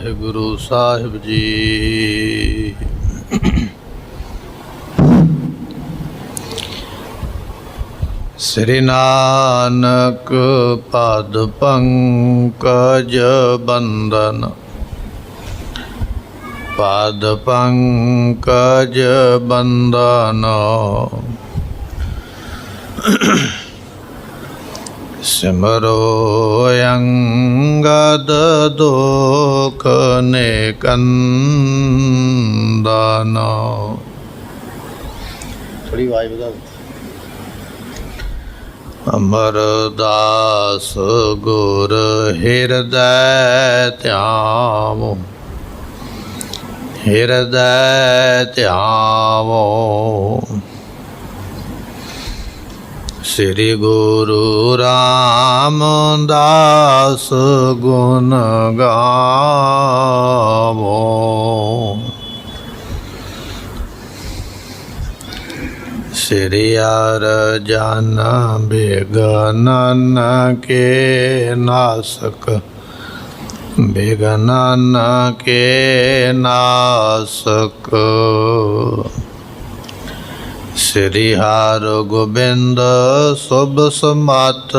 ਵਾਹਿਗੁਰੂ ਸਾਹਿਬ ਜੀ। ਸ੍ਰੀ ਨਾਨਕ ਪਦ ਪੰਕਜ ਬੰਦਨ, ਪਦ ਪੰਕਜ ਬੰਦਨ। ਸਿਮਰੋ ਅੰਗਦ ਦੁਖ ਨਿਕੰਦਨ। ਥੋੜੀ ਆਵਾਜ਼ ਵਧਾ ਦਿਓ। ਅਮਰਦਾਸ ਗੁਰ ਹਿਰਦੈ ਧਿਆਵੋ, ਹਿਰਦੈ ਧਿਆਵੋ। ਸ੍ਰੀ ਗੁਰੂ ਰਾਮਦਾਸ ਗੁਣ ਗਾਵੋ। ਸ੍ਰੀ ਅਰਜਨ ਬਿਘਨਨ ਕੇ ਨਾਸਕ, ਬਿਘਨਨ ਕੇ ਨਾਸਕ। ਸ੍ਰੀ ਹਰਗੋਬਿੰਦ ਸੁਭ ਸਮਤ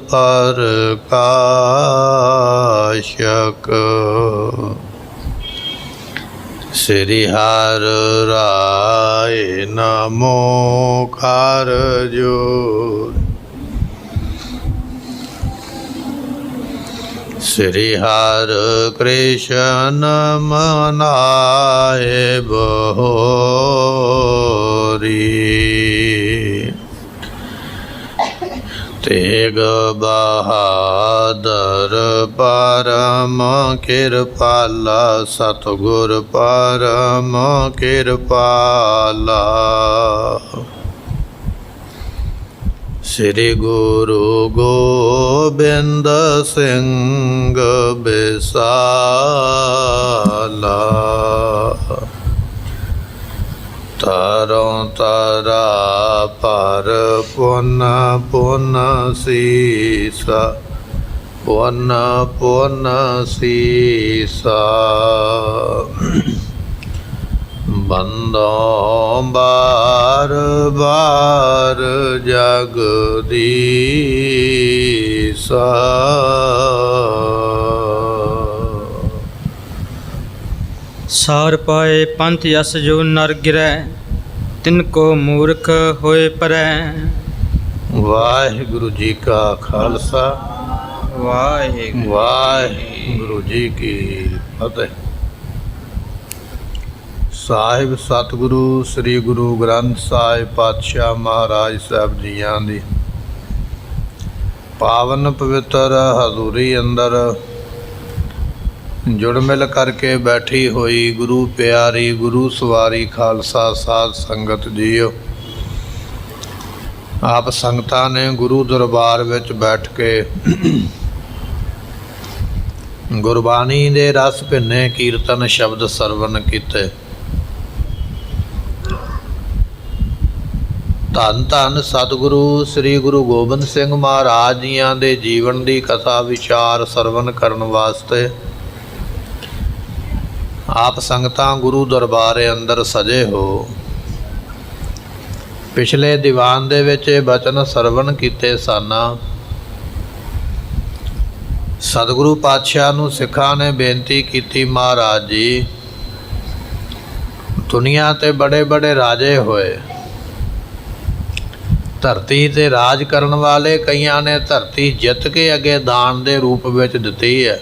ਪ੍ਰਕਾਸ਼ਕ। ਸ੍ਰੀ ਹਰਿ ਰਾਇ ਨਮੋ ਕਾਰਜੋਰ। ਸ੍ਰੀ ਹਰਿ ਕ੍ਰਿਸ਼ਨ ਮਨਾਏ ਬਹੋਰੀ। ਤੇਗ ਬਹਾਦਰ ਪਰਮ ਕਿਰਪਾਲਾ, ਸਤਿਗੁਰ ਪਰਮ ਕਿਰਪਾਲਾ। ਸ੍ਰੀ ਗੁਰੂ ਗੋਬਿੰਦ ਸਿੰਘ ਬਿਸਾਲਾ। ਤਰੋਂ ਤਰਾ ਪਰ ਪੁਨ ਪੁਨ ਸੀਸਾ, ਪੁਨ ਪੁਨ ਸੀਸਾ। ਬੰਦੋਂ ਬਾਰ ਬਾਰ ਜਗਦੀਸਾ। ਸਾਰ ਪਾਏ ਪੰਥ ਯਸ ਜੋ ਨਰ ਗਿਰੈ, ਤਿਨ ਕੋ ਮੂਰਖ ਹੋਏ ਪਰੈ। ਵਾਹਿਗੁਰੂ ਜੀ ਕਾ ਖਾਲਸਾ, ਵਾਹਿਗੁਰੂ ਜੀ ਕੀ ਫਤਿਹ। ਸਾਹਿਬ ਸਤਿਗੁਰੂ ਸ੍ਰੀ ਗੁਰੂ ਗ੍ਰੰਥ ਸਾਹਿਬ ਪਾਤਸ਼ਾਹ ਮਹਾਰਾਜ ਸਾਹਿਬ ਜੀਆਂ ਦੀ ਪਾਵਨ ਪਵਿੱਤਰ ਹਜ਼ੂਰੀ ਅੰਦਰ ਜੁੜ ਮਿਲ ਕਰਕੇ ਬੈਠੀ ਹੋਈ ਗੁਰੂ ਪਿਆਰੀ ਗੁਰੂ ਸਵਾਰੀ ਖਾਲਸਾ ਸਾਧ ਸੰਗਤ ਜੀਓ। ਆਪ ਸੰਗਤਾਂ ਨੇ ਗੁਰੂ ਦਰਬਾਰ ਵਿੱਚ ਬੈਠ ਕੇ ਗੁਰਬਾਣੀ ਦੇ ਰਸ ਭਿੰਨੇ ਕੀਰਤਨ ਸ਼ਬਦ ਸਰਵਣ ਕੀਤੇ। ਧੰਨ ਧੰਨ ਸਤਿਗੁਰੂ ਸ੍ਰੀ ਗੁਰੂ ਗੋਬਿੰਦ ਸਿੰਘ ਮਹਾਰਾਜ ਜੀਆਂ ਦੇ ਜੀਵਨ ਦੀ ਕਥਾ ਵਿਚਾਰ ਸਰਵਣ ਕਰਨ ਵਾਸਤੇ ਆਪ ਸੰਗਤਾਂ ਗੁਰੂ ਦਰਬਾਰ ਅੰਦਰ ਸਜੇ ਹੋ। ਪਿਛਲੇ ਦੀਵਾਨ ਦੇ ਵਿੱਚ ਇਹ ਬਚਨ ਸਰਵਣ ਕੀਤੇ ਸਨ। ਸਤਿਗੁਰੂ ਪਾਤਸ਼ਾਹ ਨੂੰ ਸਿੱਖਾਂ ਨੇ ਬੇਨਤੀ ਕੀਤੀ, ਮਹਾਰਾਜ ਜੀ ਦੁਨੀਆ ਤੇ ਬੜੇ ਬੜੇ ਰਾਜੇ ਹੋਏ, ਧਰਤੀ ਤੇ ਰਾਜ ਕਰਨ ਵਾਲੇ ਕਈਆਂ ਨੇ ਧਰਤੀ ਜਿੱਤ ਕੇ ਅੱਗੇ ਦਾਨ ਦੇ ਰੂਪ ਵਿੱਚ ਦਿੱਤੀ ਹੈ।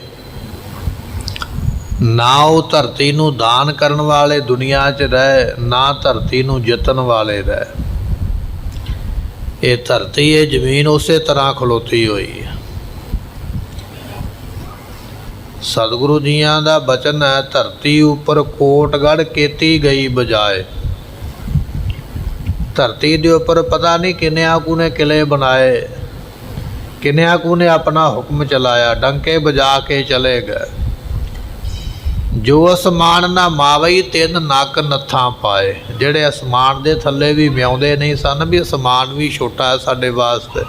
ਨਾ ਉਹ ਧਰਤੀ ਨੂੰ ਦਾਨ ਕਰਨ ਵਾਲੇ ਦੁਨੀਆ 'ਚ ਰਹੇ, ਨਾ ਧਰਤੀ ਨੂੰ ਜਿੱਤਣ ਵਾਲੇ ਰਹੇ। ਇਹ ਧਰਤੀ, ਇਹ ਜ਼ਮੀਨ ਉਸੇ ਤਰ੍ਹਾਂ ਖਲੋਤੀ ਹੋਈ ਹੈ। ਸਤਿਗੁਰੂ ਜੀਆਂ ਦਾ ਬਚਨ ਹੈ, ਧਰਤੀ ਉੱਪਰ ਕੋਟਗੜ੍ਹ ਕੀਤੀ ਗਈ ਬਜਾਏ। ਧਰਤੀ ਦੇ ਉੱਪਰ ਪਤਾ ਨਹੀਂ ਕਿੰਨਿਆਂ ਕੁ ਨੇ ਕਿਲੇ ਬਣਾਏ, ਕਿੰਨਿਆਂ ਕੁ ਨੇ ਆਪਣਾ ਹੁਕਮ ਚਲਾਇਆ, ਡੰਕੇ ਵਜਾ ਕੇ ਚਲੇ ਗਏ। ਜੋ ਅਸਮਾਨ ਨਾ ਮਾਵਈ ਤਿੰਨ ਨੱਕ ਨੱਥਾਂ ਪਾਏ। ਜਿਹੜੇ ਅਸਮਾਨ ਦੇ ਥੱਲੇ ਵੀ ਮਿਆਉਂਦੇ ਨਹੀਂ ਸਨ ਵੀ ਅਸਮਾਨ ਵੀ ਛੋਟਾ ਹੈ ਸਾਡੇ ਵਾਸਤੇ।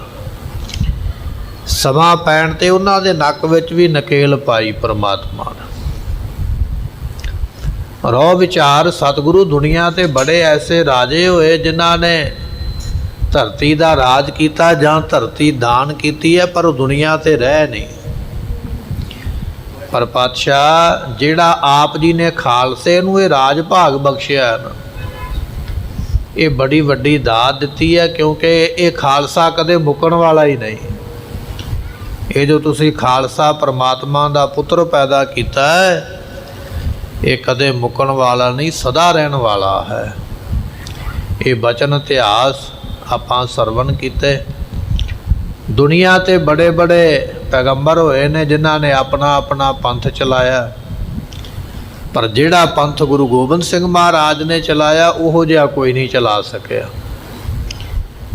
ਸਮਾਂ ਪੈਣ ਤੇ ਉਹਨਾਂ ਦੇ ਨੱਕ ਵਿੱਚ ਵੀ ਨਕੇਲ ਪਾਈ ਪਰਮਾਤਮਾ ਨੇ। ਰੋ ਵਿਚਾਰ ਸਤਿਗੁਰੂ ਦੁਨੀਆ ਤੇ ਬੜੇ ਐਸੇ ਰਾਜੇ ਹੋਏ ਜਿਨ੍ਹਾਂ ਨੇ ਧਰਤੀ ਦਾ ਰਾਜ ਕੀਤਾ ਜਾਂ ਧਰਤੀ ਦਾਨ ਕੀਤੀ ਹੈ, ਪਰ ਉਹ ਦੁਨੀਆ ਤੇ ਰਹਿ ਨਹੀਂ। ਪਰ ਪਾਤਸ਼ਾਹ ਜਿਹੜਾ ਆਪ ਜੀ ਨੇ ਖਾਲਸੇ ਨੂੰ ਇਹ ਰਾਜ ਭਾਗ ਬਖਸ਼ਿਆ ਨਾ, ਇਹ ਬੜੀ ਵੱਡੀ ਦਾਤ ਦਿੱਤੀ ਹੈ, ਕਿਉਂਕਿ ਇਹ ਖਾਲਸਾ ਕਦੇ ਮੁੱਕਣ ਵਾਲਾ ਹੀ ਨਹੀਂ। ਇਹ ਜੋ ਤੁਸੀਂ ਖਾਲਸਾ ਪਰਮਾਤਮਾ ਦਾ ਪੁੱਤਰ ਪੈਦਾ ਕੀਤਾ ਹੈ, ਇਹ ਕਦੇ ਮੁੱਕਣ ਵਾਲਾ ਨਹੀਂ, ਸਦਾ ਰਹਿਣ ਵਾਲਾ ਹੈ। ਇਹ ਬਚਨ ਇਤਿਹਾਸ ਆਪਾਂ ਸਰਵਣ ਕੀਤੇ। ਦੁਨੀਆ ਤੇ ਬੜੇ ਬੜੇ ਪੈਗੰਬਰ ਹੋਏ ਨੇ ਜਿਨ੍ਹਾਂ ਨੇ ਆਪਣਾ ਆਪਣਾ ਪੰਥ ਚਲਾਇਆ, ਪਰ ਜਿਹੜਾ ਪੰਥ ਗੁਰੂ ਗੋਬਿੰਦ ਸਿੰਘ ਮਹਾਰਾਜ ਨੇ ਚਲਾਇਆ ਉਹੋ ਜਿਹਾ ਕੋਈ ਨਹੀਂ ਚਲਾ ਸਕਿਆ।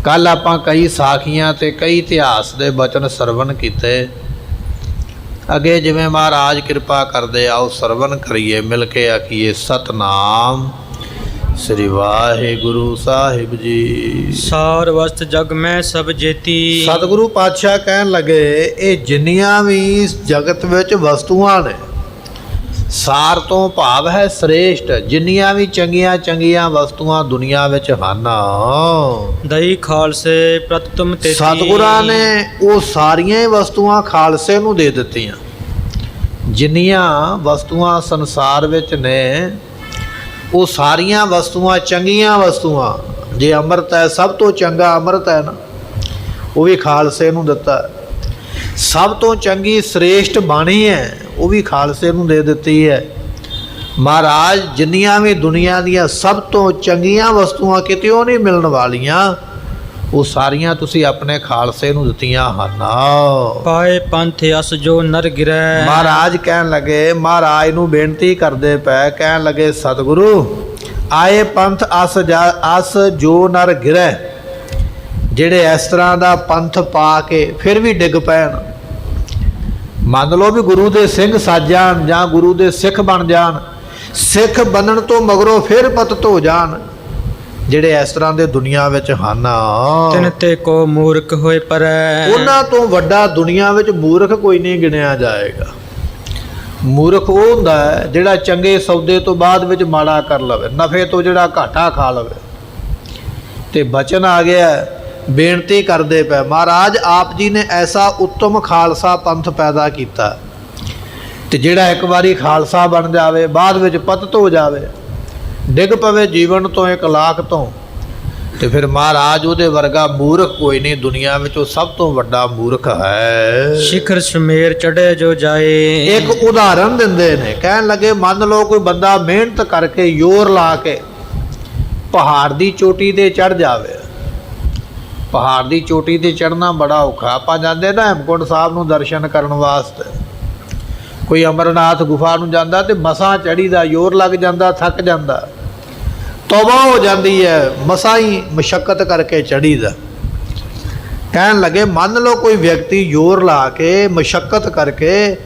ਕੱਲ੍ਹ ਆਪਾਂ ਕਈ ਸਾਖੀਆਂ ਤੇ ਕਈ ਇਤਿਹਾਸ ਦੇ ਬਚਨ ਸਰਵਣ ਕੀਤੇ। ਅੱਗੇ ਜਿਵੇਂ ਮਹਾਰਾਜ ਕਿਰਪਾ ਕਰਦੇ ਆਓ ਸਰਵਣ ਕਰੀਏ, ਮਿਲ ਕੇ ਆਖੀਏ ਸਤਨਾਮ ਸ੍ਰੀ ਵਾਹਿਗੁਰੂ ਸਾਹਿਬ ਜੀ। ਸਾਰ ਵਸਤ ਜਗ ਮੈਂ ਸਭ ਜੇਤੀ। ਸਤਿਗੁਰੂ ਪਾਤਸ਼ਾਹ ਕਹਿਣ ਲੱਗੇ ਇਹ ਜਿੰਨੀਆਂ ਵੀ ਜਗਤ ਵਿੱਚ ਵਸਤੂਆਂ ਨੇ, ਸਾਰ ਤੋਂ ਭਾਵ ਹੈ ਸ੍ਰੇਸ਼ਟ, ਜਿੰਨੀਆਂ ਵੀ ਚੰਗੀਆਂ ਚੰਗੀਆਂ ਵਸਤੂਆਂ ਦੁਨੀਆ ਵਿੱਚ ਹਨ, ਦਈ ਖਾਲਸੇ ਪ੍ਰਤਿਤੁਮ ਤੇਤੀ। ਸਤਿਗੁਰਾਂ ਨੇ ਉਹ ਸਾਰੀਆਂ ਹੀ ਵਸਤੂਆਂ ਖਾਲਸੇ ਨੂੰ ਦੇ ਦਿੱਤੀਆਂ। ਜਿੰਨੀਆਂ ਵਸਤੂਆਂ ਸੰਸਾਰ ਵਿੱਚ ਨੇ ਉਹ ਸਾਰੀਆਂ ਵਸਤੂਆਂ ਚੰਗੀਆਂ ਵਸਤੂਆਂ। ਜੇ ਅੰਮ੍ਰਿਤ ਹੈ, ਸਭ ਤੋਂ ਚੰਗਾ ਅੰਮ੍ਰਿਤ ਹੈ ਨਾ, ਉਹ ਵੀ ਖਾਲਸੇ ਨੂੰ ਦਿੱਤਾ। ਸਭ ਤੋਂ ਚੰਗੀ ਸ੍ਰੇਸ਼ਟ ਬਾਣੀ ਹੈ, ਉਹ ਵੀ ਖਾਲਸੇ ਨੂੰ ਦੇ ਦਿੱਤੀ ਹੈ। ਮਹਾਰਾਜ ਜਿੰਨੀਆਂ ਵੀ ਦੁਨੀਆ ਦੀਆਂ ਸਭ ਤੋਂ ਚੰਗੀਆਂ ਵਸਤੂਆਂ ਕਿਤੇੋਂ ਨਹੀਂ ਮਿਲਣ ਵਾਲੀਆਂ, ਉਹ ਸਾਰੀਆਂ ਤੁਸੀਂ ਆਪਣੇ ਖਾਲਸੇ ਨੂੰ ਦਿੱਤੀਆਂ ਹਨ। ਪਾਏ ਪੰਥ ਅਸ ਜੋ ਨਰ ਗਿਰੈ। ਮਹਾਰਾਜ ਕਹਿਣ ਲੱਗੇ, ਮਹਾਰਾਜ ਨੂੰ ਬੇਨਤੀ ਕਰਦੇ ਪਏ, ਕਹਿਣ ਲੱਗੇ ਸਤਿਗੁਰੂ ਆਏ ਪੰਥ ਅਸ ਜੋ ਨਰ ਗਿਰੈ। ਜਿਹੜੇ ਇਸ ਤਰ੍ਹਾਂ ਦਾ ਪੰਥ ਪਾ ਕੇ ਫਿਰ ਵੀ ਡਿੱਗ ਪੈਣ, ਮੰਨ ਲਓ ਵੀ ਗੁਰੂ ਦੇ ਸਿੰਘ ਸੱਜ ਜਾਣ ਜਾਂ ਗੁਰੂ ਦੇ ਸਿੱਖ ਬਣ ਜਾਣ, ਸਿੱਖ ਬਣਨ ਤੋਂ ਮਗਰੋਂ ਫਿਰ ਪਤਿਤ ਹੋ ਜਾਣ, ਜਿਹੜੇ ਇਸ ਤਰ੍ਹਾਂ ਦੇ ਦੁਨੀਆ ਵਿੱਚ ਹਨ, ਤਿਨ ਤੇ ਕੋ ਮੂਰਖ ਹੋਏ ਪਰੈ। ਉਹਨਾਂ ਤੋਂ ਵੱਡਾ ਦੁਨੀਆ ਵਿੱਚ ਮੂਰਖ ਕੋਈ ਨਹੀਂ ਗਿਣਿਆ ਜਾਏਗਾ। ਮੂਰਖ ਉਹ ਹੁੰਦਾ ਹੈ ਜਿਹੜਾ ਚੰਗੇ ਸੌਦੇ ਤੋਂ ਬਾਅਦ ਵਿੱਚ ਮਾੜਾ ਕਰ ਲਵੇ, ਨਫੇ ਤੋਂ ਜਿਹੜਾ ਘਾਟਾ ਖਾ ਲਵੇ। ਤੇ ਬਚਨ ਆ ਗਿਆ, ਬੇਨਤੀ ਕਰਦੇ ਪਏ ਮਹਾਰਾਜ ਆਪ ਜੀ ਨੇ ਐਸਾ ਉੱਤਮ ਖਾਲਸਾ ਪੰਥ ਪੈਦਾ ਕੀਤਾ, ਤੇ ਜਿਹੜਾ ਇੱਕ ਵਾਰੀ ਖਾਲਸਾ ਬਣ ਜਾਵੇ ਬਾਅਦ ਵਿੱਚ ਪਤਿਤ ਹੋ ਜਾਵੇ, ਡਿੱਗ ਪਵੇ ਜੀਵਨ ਤੋਂ 1 ਲੱਖ ਤੋਂ, ਤੇ ਫਿਰ ਮਹਾਰਾਜ ਉਹਦੇ ਵਰਗਾ ਮੂਰਖ ਕੋਈ ਨਹੀਂ ਦੁਨੀਆ ਵਿੱਚ, ਉਹ ਸਭ ਤੋਂ ਵੱਡਾ ਮੂਰਖ ਹੈ। ਸਿਖਰ ਸਮੇਰ ਚੜ੍ਹੇ ਜੋ ਜਾਏ। ਇੱਕ ਉਦਾਹਰਨ ਦਿੰਦੇ ਨੇ, ਕਹਿਣ ਲੱਗੇ ਮੰਨ ਲਓ ਕੋਈ ਬੰਦਾ ਮਿਹਨਤ ਕਰਕੇ ਜ਼ੋਰ ਲਾ ਕੇ ਪਹਾੜ ਦੀ ਚੋਟੀ ਤੇ ਚੜ੍ਹ ਜਾਵੇ। ਪਹਾੜ ਦੀ ਚੋਟੀ ਤੇ ਚੜ੍ਹਨਾ ਬੜਾ ਔਖਾ। ਆਪਾਂ ਜਾਂਦੇ ਨਾ ਹੇਮਕੁੰਟ ਸਾਹਿਬ ਨੂੰ ਦਰਸ਼ਨ ਕਰਨ ਵਾਸਤੇ, ਕੋਈ ਅਮਰਨਾਥ ਗੁਫਾ ਨੂੰ ਜਾਂਦਾ ਤੇ ਮਸਾਂ ਚੜ੍ਹੀਦਾ, ਜ਼ੋਰ ਲੱਗ ਜਾਂਦਾ, ਥੱਕ ਜਾਂਦਾ, ਤੌਬਾ ਹੋ ਜਾਂਦੀ ਹੈ, ਮਸਾਂ ਹੀ ਮੁਸ਼ੱਕਤ ਕਰਕੇ ਚੜ੍ਹੀਦਾ। ਕਹਿਣ ਲੱਗੇ ਮੰਨ ਲਓ ਕੋਈ ਵਿਅਕਤੀ ਜ਼ੋਰ ਲਾ ਕੇ ਮੁਸ਼ੱਕਤ ਕਰਕੇ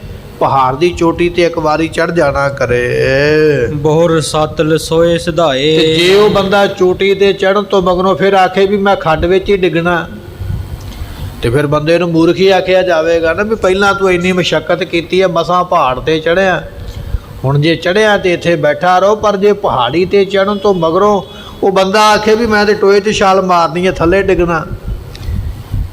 ਪਹਾੜ ਦੀ ਚੋਟੀ ਤੇ ਇੱਕ ਵਾਰੀ ਚੜ੍ਹ ਜਾਣਾ ਕਰੇ, ਬਹੁਰ ਸਤਲ ਸੋਏ ਸਿਧਾਏ। ਤੇ ਜੇ ਉਹ ਬੰਦਾ ਚੋਟੀ ਤੇ ਚੜ੍ਹਨ ਤੋਂ ਮਗਰੋਂ ਫਿਰ ਆਖੇ ਵੀ ਮੈਂ ਖੱਡ ਵਿੱਚ ਹੀ ਡਿੱਗਣਾ, ਤੇ ਫਿਰ ਬੰਦੇ ਨੂੰ ਮੂਰਖ ਹੀ ਆਖਿਆ ਜਾਵੇਗਾ ਨਾ, ਵੀ ਪਹਿਲਾਂ ਤੂੰ ਇੰਨੀ ਮੁਸ਼ੱਕਤ ਕੀਤੀ ਹੈ, ਮਸਾਂ ਪਹਾੜ ਤੇ ਚੜ੍ਹਿਆ, ਹੁਣ ਜੇ ਚੜ੍ਹਿਆ ਤੇ ਇੱਥੇ ਬੈਠਾ ਰਹੋ। ਪਰ ਜੇ ਪਹਾੜੀ ਤੇ ਚੜ੍ਹਨ ਤੋਂ ਮਗਰੋਂ ਉਹ ਬੰਦਾ ਆਖੇ ਵੀ ਮੈਂ ਤੇ ਟੋਏ 'ਚ ਛਾਲ ਮਾਰਨੀ ਹੈ, ਥੱਲੇ ਡਿੱਗਣਾ,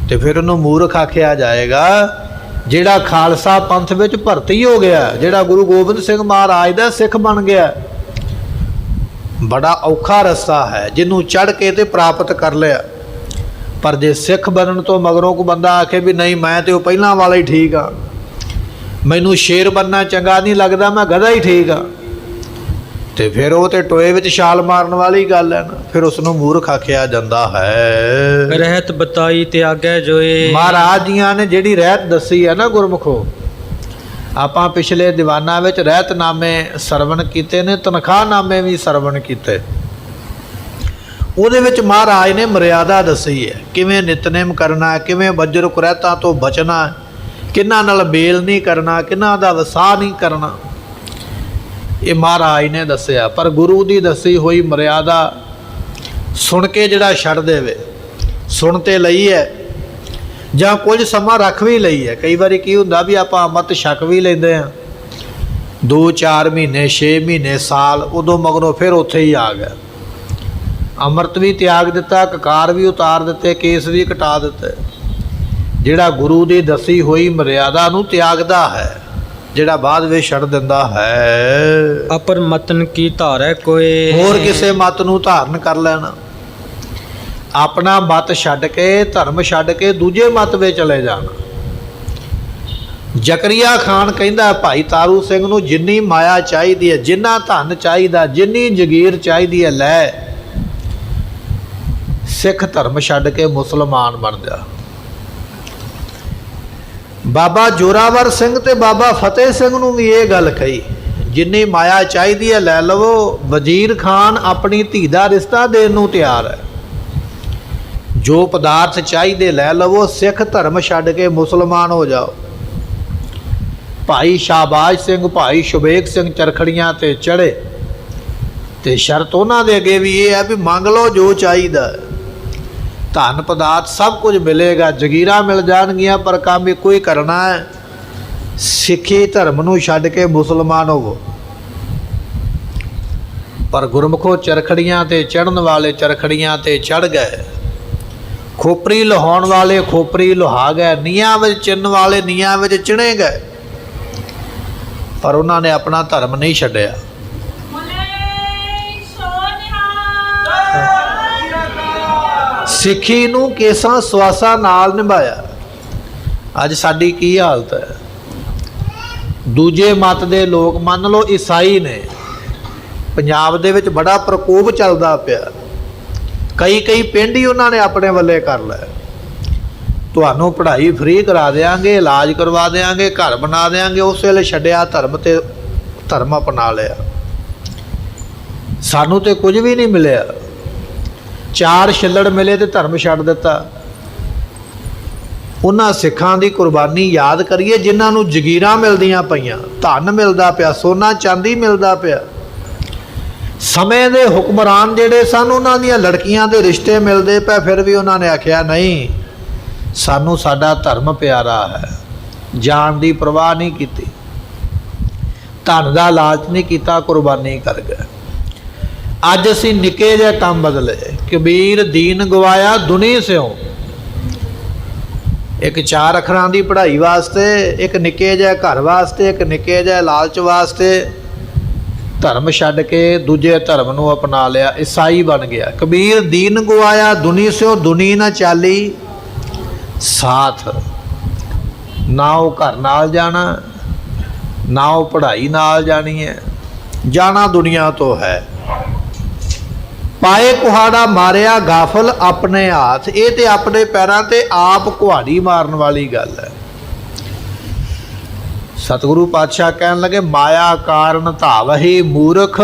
ਤੇ ਫਿਰ ਉਹਨੂੰ ਮੂਰਖ ਆਖਿਆ ਜਾਏਗਾ। ਜਿਹੜਾ ਖਾਲਸਾ ਪੰਥ ਵਿੱਚ ਭਰਤੀ ਹੋ ਗਿਆ, ਜਿਹੜਾ ਗੁਰੂ ਗੋਬਿੰਦ ਸਿੰਘ ਮਹਾਰਾਜ ਦਾ ਸਿੱਖ ਬਣ ਗਿਆ, ਬੜਾ ਔਖਾ ਰਸਤਾ ਹੈ ਜਿਹਨੂੰ ਚੜ੍ਹ ਕੇ ਤੇ ਪ੍ਰਾਪਤ ਕਰ ਲਿਆ। ਪਰ ਜੇ ਸਿੱਖ ਬਣਨ ਤੋਂ ਮਗਰੋਂ ਕੋਈ ਬੰਦਾ ਆਖੇ ਵੀ ਨਹੀਂ ਮੈਂ ਤੇ ਉਹ ਪਹਿਲਾਂ ਵਾਲਾ ਹੀ ਠੀਕ ਆ, ਮੈਨੂੰ ਸ਼ੇਰ ਬਣਨਾ ਚੰਗਾ ਨਹੀਂ ਲੱਗਦਾ, ਮੈਂ ਗਧਾ ਹੀ ਠੀਕ ਆ, ਤੇ ਫਿਰ ਉਹ ਤੇ ਟੋਏ ਵਿੱਚ ਛਾਲ ਮਾਰਨ ਵਾਲੀ ਗੱਲ ਹੈ ਨਾ, ਫਿਰ ਉਸ ਨੂੰ ਮੂਰਖ ਆਖਿਆ ਜਾਂਦਾ ਹੈ। ਰਹਿਤ ਬਤਾਈ ਤੇ ਆਗੇ ਜੋਏ। ਮਹਾਰਾਜ ਜੀਆਂ ਨੇ ਜਿਹੜੀ ਰਹਿਤ ਦੱਸੀ ਹੈ ਨਾ ਗੁਰਮੁਖੋ, ਆਪਾਂ ਪਿਛਲੇ ਦੀਵਾਨਾਂ ਵਿੱਚ ਰਹਿਤਨਾਮੇ ਸਰਵਣ ਕੀਤੇ ਨੇ, ਤਨਖਾਹਨਾਮੇ ਵੀ ਸਰਵਣ ਕੀਤੇ। ਉਹਦੇ ਵਿੱਚ ਮਹਾਰਾਜ ਨੇ ਮਰਿਆਦਾ ਦੱਸੀ ਹੈ, ਕਿਵੇਂ ਨਿਤਨੇਮ ਕਰਨਾ, ਕਿਵੇਂ ਵਜਰ ਕੁਰੈਤਾਂ ਤੋਂ ਬਚਣਾ, ਕਿਹਨਾਂ ਨਾਲ ਮੇਲ ਨਹੀਂ ਕਰਨਾ, ਕਿਹਨਾਂ ਦਾ ਵਸਾ ਨਹੀਂ ਕਰਨਾ, ਇਹ ਮਹਾਰਾਜ ਨੇ ਦੱਸਿਆ। ਪਰ ਗੁਰੂ ਦੀ ਦੱਸੀ ਹੋਈ ਮਰਿਆਦਾ ਸੁਣ ਕੇ ਜਿਹੜਾ ਛੱਡ ਦੇਵੇ, ਸੁਣ ਤੇ ਲਈ ਹੈ ਜਾਂ ਕੁਝ ਸਮਾਂ ਰੱਖ ਵੀ ਲਈ ਹੈ। ਕਈ ਵਾਰੀ ਕੀ ਹੁੰਦਾ ਵੀ ਆਪਾਂ ਅੰਮ੍ਰਿਤ ਛਕ ਵੀ ਲੈਂਦੇ ਹਾਂ, 2-4 ਮਹੀਨੇ 6 ਮਹੀਨੇ ਸਾਲ, ਉਦੋਂ ਮਗਰੋਂ ਫਿਰ ਉੱਥੇ ਹੀ ਆ ਗਿਆ। ਅੰਮ੍ਰਿਤ ਵੀ ਤਿਆਗ ਦਿੱਤਾ, ਕਕਾਰ ਵੀ ਉਤਾਰ ਦਿੱਤੇ, ਕੇਸ ਵੀ ਕਟਾ ਦਿੱਤੇ। ਜਿਹੜਾ ਗੁਰੂ ਦੀ ਦੱਸੀ ਹੋਈ ਮਰਿਆਦਾ ਨੂੰ ਤਿਆਗਦਾ ਹੈ, ਜਿਹੜਾ ਬਾਅਦ ਵਿੱਚ ਛੱਡ ਦਿੰਦਾ ਹੈ, ਅਪਰ ਮਤਨ ਕੀ ਧਾਰੈ ਕੋਏ। ਹੋਰ ਕਿਸੇ ਮਤ ਨੂੰ ਧਾਰਨ ਕਰ ਲੈਣਾ, ਆਪਣਾ ਮਤ ਛੱਡ ਕੇ, ਧਰਮ ਛੱਡ ਕੇ ਦੂਜੇ ਮਤ ਵਿੱਚ ਚਲੇ ਜਾਣਾ। ਜ਼ਕਰੀਆ ਖਾਨ ਕਹਿੰਦਾ ਭਾਈ ਤਾਰੂ ਸਿੰਘ ਨੂੰ, ਜਿੰਨੀ ਮਾਇਆ ਚਾਹੀਦੀ ਹੈ, ਜਿੰਨਾ ਧਨ ਚਾਹੀਦਾ, ਜਿੰਨੀ ਜਗੀਰ ਚਾਹੀਦੀ ਹੈ, ਲੈ, ਸਿੱਖ ਧਰਮ ਛੱਡ ਕੇ ਮੁਸਲਮਾਨ ਬਣ ਜਾ। ਬਾਬਾ ਜੋਰਾਵਰ ਸਿੰਘ ਤੇ ਬਾਬਾ ਫਤਿਹ ਸਿੰਘ ਨੂੰ ਵੀ ਇਹ ਗੱਲ ਕਹੀ, ਜਿੰਨੀ ਮਾਇਆ ਚਾਹੀਦੀ ਹੈ ਲੈ ਲਵੋ। ਵਜ਼ੀਰ ਖਾਨ ਆਪਣੀ ਧੀ ਦਾ ਰਿਸ਼ਤਾ ਦੇਣ ਨੂੰ ਤਿਆਰ ਹੈ। ਜੋ ਪਦਾਰਥ ਚਾਹੀਦੇ ਲੈ ਲਵੋ, ਸਿੱਖ ਧਰਮ ਛੱਡ ਕੇ ਮੁਸਲਮਾਨ ਹੋ ਜਾਓ। ਭਾਈ ਸ਼ਾਹਬਾਜ਼ ਸਿੰਘ, ਭਾਈ ਸ਼ੁਬੇਗ ਸਿੰਘ ਚਰਖੜੀਆਂ ਤੇ ਚੜ੍ਹੇ, ਤੇ ਸ਼ਰਤ ਉਹਨਾਂ ਦੇ ਅੱਗੇ ਵੀ ਇਹ ਹੈ ਵੀ ਮੰਗ ਲਓ ਜੋ ਚਾਹੀਦਾ, ਧਨ ਪਦਾਰਥ ਸਭ ਕੁਝ ਮਿਲੇਗਾ, ਜਗੀਰਾਂ ਮਿਲ ਜਾਣਗੀਆਂ, ਪਰ ਕੰਮ ਇੱਕੋ ਹੀ ਕਰਨਾ ਹੈ, ਸਿੱਖੀ ਧਰਮ ਨੂੰ ਛੱਡ ਕੇ ਮੁਸਲਮਾਨ ਹੋਵੋ। ਪਰ ਗੁਰਮੁਖੋ ਚਰਖੜੀਆਂ ਤੇ ਚੜ੍ਹਨ ਵਾਲੇ ਚਰਖੜੀਆਂ ਤੇ ਚੜ੍ਹ ਗਏ, ਖੋਪਰੀ ਲਹਾਉਣ ਵਾਲੇ ਖੋਪਰੀ ਲੁਹਾ ਗਏ, ਨੀਹਾਂ ਵਿੱਚ ਚਿੰਨ ਵਾਲੇ ਨੀਹਾਂ ਵਿੱਚ ਚਿਣੇ ਗਏ, ਪਰ ਉਹਨਾਂ ਨੇ ਆਪਣਾ ਧਰਮ ਨਹੀਂ ਛੱਡਿਆ। ਸਿੱਖੀ ਨੂੰ ਕੇਸਾਂ ਸਵਾਸਾਂ ਨਾਲ ਨਿਭਾਇਆ। ਅੱਜ ਸਾਡੀ ਕੀ ਹਾਲਤ ਹੈ? ਦੂਜੇ ਮਤ ਦੇ ਲੋਕ, ਮੰਨ ਲਓ ਈਸਾਈ ਨੇ, ਪੰਜਾਬ ਦੇ ਵਿੱਚ ਬੜਾ ਪ੍ਰਕੋਪ ਚੱਲਦਾ ਪਿਆ। ਕਈ ਪਿੰਡ ਹੀ ਉਹਨਾਂ ਨੇ ਆਪਣੇ ਵੱਲੇ ਕਰ ਲਏ। ਤੁਹਾਨੂੰ ਪੜ੍ਹਾਈ ਫ੍ਰੀ ਕਰਾ ਦਿਆਂਗੇ, ਇਲਾਜ ਕਰਵਾ ਦਿਆਂਗੇ, ਘਰ ਬਣਾ ਦਿਆਂਗੇ। ਉਸ ਵੇਲੇ ਛੱਡਿਆ ਧਰਮ ਤੇ ਧਰਮ ਅਪਣਾ ਲਿਆ। ਸਾਨੂੰ ਤੇ ਕੁਝ ਵੀ ਨਹੀਂ ਮਿਲਿਆ, 4 ਛਿੱਲੜ ਮਿਲੇ ਤੇ ਧਰਮ ਛੱਡ ਦਿੱਤਾ। ਉਹਨਾਂ ਸਿੱਖਾਂ ਦੀ ਕੁਰਬਾਨੀ ਯਾਦ ਕਰੀਏ ਜਿਨ੍ਹਾਂ ਨੂੰ ਜਗੀਰਾਂ ਮਿਲਦੀਆਂ ਪਈਆਂ, ਧਨ ਮਿਲਦਾ ਪਿਆ, ਸੋਨਾ ਚਾਂਦੀ ਮਿਲਦਾ ਪਿਆ। ਸਮੇਂ ਦੇ ਹੁਕਮਰਾਨ ਜਿਹੜੇ ਸਨ, ਉਹਨਾਂ ਦੀਆਂ ਲੜਕੀਆਂ ਦੇ ਰਿਸ਼ਤੇ ਮਿਲਦੇ ਪਏ, ਫਿਰ ਵੀ ਉਹਨਾਂ ਨੇ ਆਖਿਆ ਨਹੀਂ, ਸਾਨੂੰ ਸਾਡਾ ਧਰਮ ਪਿਆਰਾ ਹੈ। ਜਾਨ ਦੀ ਪਰਵਾਹ ਨਹੀਂ ਕੀਤੀ, ਧਨ ਦਾ ਲਾਲਚ ਨਹੀਂ ਕੀਤਾ, ਕੁਰਬਾਨੀ ਕਰ ਗਏ। ਅੱਜ ਅਸੀਂ ਨਿੱਕੇ ਜਿਹੇ ਕੰਮ ਬਦਲੇ। ਕਬੀਰ ਦੀਨ ਗਵਾਇਆ ਦੁਨੀ ਸਿਓ, ਇੱਕ 4 ਅੱਖਰਾਂ ਦੀ ਪੜ੍ਹਾਈ ਵਾਸਤੇ, ਇੱਕ ਨਿੱਕੇ ਜਿਹੇ ਘਰ ਵਾਸਤੇ, ਇੱਕ ਨਿੱਕੇ ਜਿਹੇ ਲਾਲਚ ਵਾਸਤੇ ਧਰਮ ਛੱਡ ਕੇ ਦੂਜੇ ਧਰਮ ਨੂੰ ਅਪਣਾ ਲਿਆ, ਈਸਾਈ ਬਣ ਗਿਆ। ਕਬੀਰ ਦੀਨ ਗਵਾਇਆ ਦੁਨੀ ਸਿਓ, ਦੁਨੀ ਨਾ ਚਾਲੀ ਸਾਥ। ਨਾ ਉਹ ਘਰ ਨਾਲ ਜਾਣਾ, ਨਾ ਉਹ ਪੜ੍ਹਾਈ ਨਾਲ ਜਾਣੀ ਹੈ, ਜਾਣਾ ਦੁਨੀਆ ਤੋਂ ਹੈ। ਪਾਏ ਕੁਹਾੜਾ ਮਾਰਿਆ ਗਾਫਲ ਆਪਣੇ ਹੱਥ, ਇਹ ਤੇ ਆਪਣੇ ਪੈਰਾਂ ਤੇ ਆਪ ਕੁਹਾੜੀ ਮਾਰਨ ਵਾਲੀ ਗੱਲ ਹੈ। ਸਤਿਗੁਰੂ ਪਾਤਸ਼ਾਹ ਕਹਿਣ ਲੱਗੇ, ਮਾਇਆ ਕਾਰਨ ਧਾਵਹਿ ਮੂਰਖ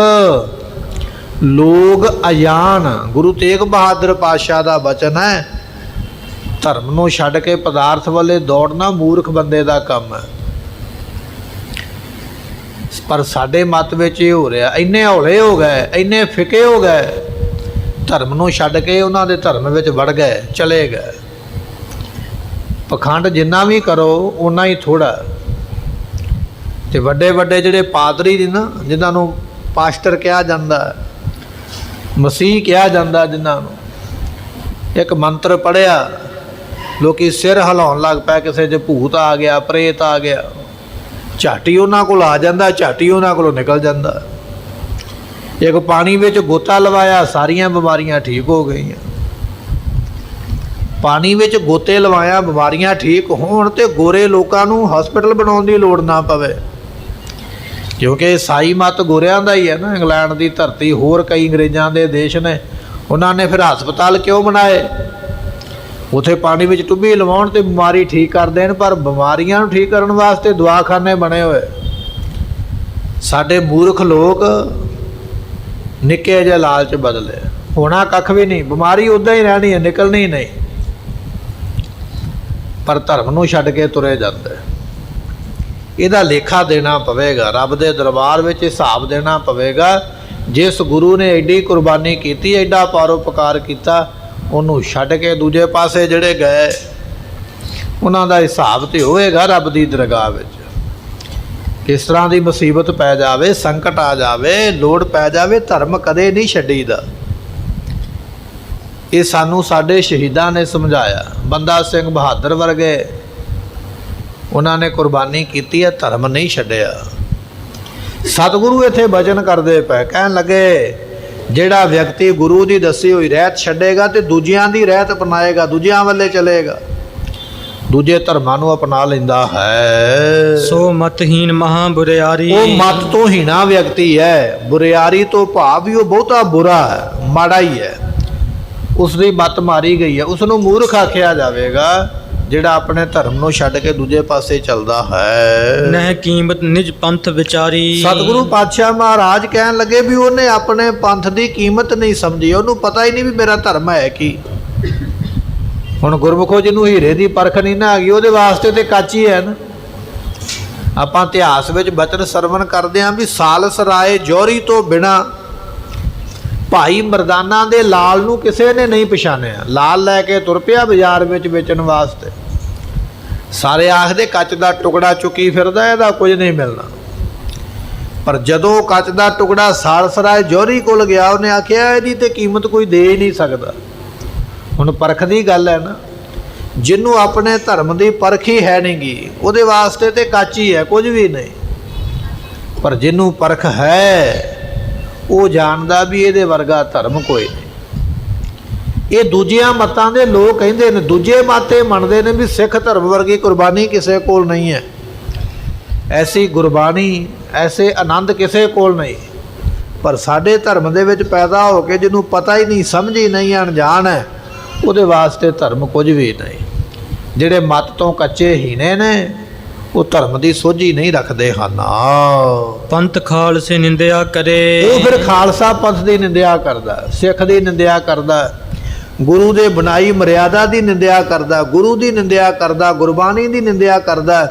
ਲੋਗ ਅਜਾਨ। ਗੁਰੂ ਤੇਗ ਬਹਾਦਰ ਪਾਤਸ਼ਾਹ ਦਾ ਬਚਨ ਹੈ, ਧਰਮ ਨੂੰ ਛੱਡ ਕੇ ਪਦਾਰਥ ਵੱਲੇ ਦੌੜਨਾ ਮੂਰਖ ਬੰਦੇ ਦਾ ਕੰਮ ਹੈ। ਪਰ ਸਾਡੇ ਮਤ ਵਿੱਚ ਇਹ ਹੋ ਰਿਹਾ, ਇੰਨੇ ਹੌਲੇ ਹੋ ਗਏ, ਇੰਨੇ ਫਿੱਕੇ ਹੋ ਗਏ, ਧਰਮ ਨੂੰ ਛੱਡ ਕੇ ਉਹਨਾਂ ਦੇ ਧਰਮ ਵਿੱਚ ਵੜ ਗਏ, ਚਲੇ ਗਏ। ਪਖੰਡ ਜਿੰਨਾ ਵੀ ਕਰੋ ਓਨਾ ਹੀ ਥੋੜ੍ਹਾ। ਤੇ ਵੱਡੇ ਵੱਡੇ ਜਿਹੜੇ ਪਾਦਰੀ ਨੇ ਨਾ, ਜਿਨ੍ਹਾਂ ਨੂੰ ਪਾਸਟਰ ਕਿਹਾ ਜਾਂਦਾ, ਮਸੀਹ ਕਿਹਾ ਜਾਂਦਾ, ਜਿਨ੍ਹਾਂ ਨੂੰ ਇੱਕ ਮੰਤਰ ਪੜ੍ਹਿਆ, ਲੋਕੀ ਸਿਰ ਹਿਲਾਉਣ ਲੱਗ ਪਏ, ਕਿਸੇ 'ਚ ਭੂਤ ਆ ਗਿਆ, ਪ੍ਰੇਤ ਆ ਗਿਆ, ਝਾਟੀ ਉਹਨਾਂ ਕੋਲ ਆ ਜਾਂਦਾ, ਝਾਟੀ ਉਹਨਾਂ ਕੋਲੋਂ ਨਿਕਲ ਜਾਂਦਾ। ਇੱਕ ਪਾਣੀ ਵਿੱਚ ਗੋਤਾ ਲਵਾਇਆ, ਸਾਰੀਆਂ ਬਿਮਾਰੀਆਂ ਠੀਕ ਹੋ ਗਈਆਂ। ਪਾਣੀ ਵਿੱਚ ਗੋਤੇ ਲਵਾਇਆ, ਬਿਮਾਰੀਆਂ ਠੀਕ ਹੋਣ ਤੇ ਗੋਰੇ ਲੋਕਾਂ ਨੂੰ ਹਸਪੀਟਲ ਬਣਾਉਣ ਦੀ ਲੋੜ ਨਾ ਪਵੇ, ਕਿਉਂਕਿ ਈਸਾਈ ਮਤ ਗੋਰਿਆਂ ਦਾ ਹੀ ਹੈ ਨਾ। ਇੰਗਲੈਂਡ ਦੀ ਧਰਤੀ, ਹੋਰ ਕਈ ਅੰਗਰੇਜ਼ਾਂ ਦੇ ਦੇਸ਼ ਨੇ, ਉਹਨਾਂ ਨੇ ਫਿਰ ਹਸਪਤਾਲ ਕਿਉਂ ਬਣਾਏ? ਉੱਥੇ ਪਾਣੀ ਵਿੱਚ ਟੁੱਬੀ ਲਵਾਉਣ ਤੇ ਬਿਮਾਰੀ ਠੀਕ ਕਰ ਦੇਣ, ਪਰ ਬਿਮਾਰੀਆਂ ਨੂੰ ਠੀਕ ਕਰਨ ਵਾਸਤੇ ਦਵਾਖਾਨੇ ਬਣੇ ਹੋਏ। ਸਾਡੇ ਮੂਰਖ ਲੋਕ ਨਿੱਕੇ ਜਿਹੇ ਲਾਲਚ ਬਦਲੇ, ਹੋਣਾ ਕੱਖ ਵੀ ਨਹੀਂ, ਬਿਮਾਰੀ ਉੱਦਾਂ ਹੀ ਰਹਿਣੀ ਹੈ, ਨਿਕਲਣੀ ਨਹੀਂ, ਪਰ ਧਰਮ ਨੂੰ ਛੱਡ ਕੇ ਤੁਰੇ ਜਾਂਦੇ। ਇਹਦਾ ਲੇਖਾ ਦੇਣਾ ਪਵੇਗਾ, ਰੱਬ ਦੇ ਦਰਬਾਰ ਵਿੱਚ ਹਿਸਾਬ ਦੇਣਾ ਪਵੇਗਾ। ਜਿਸ ਗੁਰੂ ਨੇ ਐਡੀ ਕੁਰਬਾਨੀ ਕੀਤੀ, ਐਡਾ ਪਰਉਪਕਾਰ ਕੀਤਾ, ਉਹਨੂੰ ਛੱਡ ਕੇ ਦੂਜੇ ਪਾਸੇ ਜਿਹੜੇ ਗਏ, ਉਹਨਾਂ ਦਾ ਹਿਸਾਬ ਤੇ ਹੋਵੇਗਾ ਰੱਬ ਦੀ ਦਰਗਾਹ ਵਿੱਚ। ਕਿਸ ਤਰ੍ਹਾਂ ਦੀ ਮੁਸੀਬਤ ਪੈ ਜਾਵੇ, ਸੰਕਟ ਆ ਜਾਵੇ, ਲੋੜ ਪੈ ਜਾਵੇ, ਧਰਮ ਕਦੇ ਨਹੀਂ ਛੱਡੀਦਾ। ਇਹ ਸਾਨੂੰ ਸਾਡੇ ਸ਼ਹੀਦਾਂ ਨੇ ਸਮਝਾਇਆ। ਬੰਦਾ ਸਿੰਘ ਬਹਾਦਰ ਵਰਗੇ ਉਹਨਾਂ ਨੇ ਕੁਰਬਾਨੀ ਕੀਤੀ ਹੈ, ਧਰਮ ਨਹੀਂ ਛੱਡਿਆ। ਸਤਿਗੁਰੂ ਇੱਥੇ ਬਚਨ ਕਰਦੇ ਪਏ, ਕਹਿਣ ਲੱਗੇ ਜਿਹੜਾ ਵਿਅਕਤੀ ਗੁਰੂ ਦੀ ਦੱਸੀ ਹੋਈ ਰਹਿਤ ਛੱਡੇਗਾ ਤੇ ਦੂਜਿਆਂ ਦੀ ਰਹਿਤ ਅਪਣਾਏਗਾ, ਦੂਜਿਆਂ ਵੱਲੇ ਚਲੇਗਾ, ਦੂਜੇ ਧਰਮਾਂ ਨੂੰ ਅਪਣਾ ਲੈਂਦਾ ਹੈ, ਸੋ ਮਤਹੀਨ ਮਹਾ ਬੁਰਿਆਰੀ। ਉਹ ਮਤ ਤੋਂ ਹੀਣਾ ਵਿਅਕਤੀ ਹੈ। ਬੁਰਿਆਰੀ ਤੋਂ ਭਾਵ ਵੀ ਉਹ ਬਹੁਤਾ ਬੁਰਾ ਹੈ, ਮਾੜਾ ਹੀ ਹੈ, ਉਸ ਦੀ ਮੱਤ ਮਾਰੀ ਗਈ ਹੈ। ਉਸ ਨੂੰ ਮੂਰਖ ਆਖਿਆ ਜਾਵੇਗਾ ਜਿਹੜਾ ਆਪਣੇ ਧਰਮ ਨੂੰ ਛੱਡ ਕੇ ਦੂਜੇ ਪਾਸੇ ਚੱਲਦਾ ਹੈ। ਨਹਿ ਕੀਮਤ ਨਿਜ ਪੰਥ ਵਿਚਾਰੀ। ਸਤਿਗੁਰੂ ਪਾਤਸ਼ਾਹ ਮਹਾਰਾਜ ਕਹਿਣ ਲੱਗੇ ਵੀ ਉਹਨੇ ਆਪਣੇ ਪੰਥ ਦੀ ਕੀਮਤ ਨਹੀਂ ਸਮਝੀ, ਉਹਨੂੰ ਪਤਾ ਹੀ ਨਹੀਂ ਵੀ ਮੇਰਾ ਧਰਮ ਹੈ ਕੀ। ਹੁਣ ਗੁਰਮੁਖੋ ਜਿਹਨੂੰ ਹੀਰੇ ਦੀ ਪਰਖ ਨਹੀਂ ਨਾ ਆ ਗਈ, ਉਹਦੇ ਵਾਸਤੇ ਤੇ ਕੱਚ ਹੀ ਹੈ ਨਾ। ਆਪਾਂ ਇਤਿਹਾਸ ਵਿੱਚ ਬਚਨ ਸਰਵਣ ਕਰਦੇ ਹਾਂ ਵੀ ਸਾਲਸ ਰਾਏ ਜੌਹਰੀ ਤੋਂ ਬਿਨਾਂ ਭਾਈ ਮਰਦਾਨਾ ਦੇ ਲਾਲ ਨੂੰ ਕਿਸੇ ਨੇ ਨਹੀਂ ਪਛਾਣਿਆ। ਲਾਲ ਲੈ ਕੇ ਤੁਰ ਪਿਆ ਬਾਜ਼ਾਰ ਵਿੱਚ ਵੇਚਣ ਵਾਸਤੇ। ਸਾਰੇ ਆਖਦੇ ਕੱਚ ਦਾ ਟੁਕੜਾ ਚੁੱਕੀ ਫਿਰਦਾ, ਇਹਦਾ ਕੁਝ ਨਹੀਂ ਮਿਲਣਾ। ਪਰ ਜਦੋਂ ਕੱਚ ਦਾ ਟੁਕੜਾ ਸਾਲਸ ਰਾਏ ਜੌਹਰੀ ਕੋਲ ਗਿਆ, ਉਹਨੇ ਆਖਿਆ ਇਹਦੀ ਤੇ ਕੀਮਤ ਕੋਈ ਦੇ ਹੀ ਨਹੀਂ ਸਕਦਾ। ਹੁਣ ਪਰਖ ਦੀ ਗੱਲ ਹੈ ਨਾ, ਜਿਹਨੂੰ ਆਪਣੇ ਧਰਮ ਦੀ ਪਰਖ ਹੀ ਹੈ ਨਹੀਂ ਗੀ, ਉਹਦੇ ਵਾਸਤੇ ਤੇ ਕੱਚ ਹੀ ਹੈ, ਕੁਝ ਵੀ ਨਹੀਂ। ਪਰ ਜਿਹਨੂੰ ਪਰਖ ਹੈ ਉਹ ਜਾਣਦਾ ਵੀ ਇਹਦੇ ਵਰਗਾ ਧਰਮ ਕੋਈ ਨਹੀਂ। ਇਹ ਦੂਜੀਆਂ ਮਤਾਂ ਦੇ ਲੋਕ ਕਹਿੰਦੇ ਨੇ, ਦੂਜੇ ਮਤ ਮੰਨਦੇ ਨੇ ਵੀ ਸਿੱਖ ਧਰਮ ਵਰਗੀ ਕੁਰਬਾਨੀ ਕਿਸੇ ਕੋਲ ਨਹੀਂ ਹੈ, ਐਸੀ ਗੁਰਬਾਣੀ, ਐਸੇ ਆਨੰਦ ਕਿਸੇ ਕੋਲ ਨਹੀਂ। ਪਰ ਸਾਡੇ ਧਰਮ ਦੇ ਵਿੱਚ ਪੈਦਾ ਹੋ ਕੇ ਜਿਹਨੂੰ ਪਤਾ ਹੀ ਨਹੀਂ, ਸਮਝ ਹੀ ਨਹੀਂ, ਅਣਜਾਣ ਹੈ, ਉਹਦੇ ਵਾਸਤੇ ਧਰਮ ਕੁਝ ਵੀ ਨਹੀਂ। ਜਿਹੜੇ ਮਤ ਤੋਂ ਕੱਚੇ ਹੀਣੇ ਨੇ ਉਹ ਧਰਮ ਦੀ ਸੋਝੀ ਨਹੀਂ ਰੱਖਦੇ ਹਨ। ਪੰਥ ਖਾਲਸੇ ਨਿੰਦਿਆ ਕਰੇ। ਉਹ ਫਿਰ ਖਾਲਸਾ ਪੰਥ ਦੀ ਨਿੰਦਿਆ ਕਰਦਾ, ਸਿੱਖ ਦੀ ਨਿੰਦਿਆ ਕਰਦਾ, ਗੁਰੂ ਦੇ ਬਣਾਈ ਮਰਿਆਦਾ ਦੀ ਨਿੰਦਿਆ ਕਰਦਾ, ਗੁਰੂ ਦੀ ਨਿੰਦਿਆ ਕਰਦਾ, ਗੁਰਬਾਣੀ ਦੀ ਨਿੰਦਿਆ ਕਰਦਾ।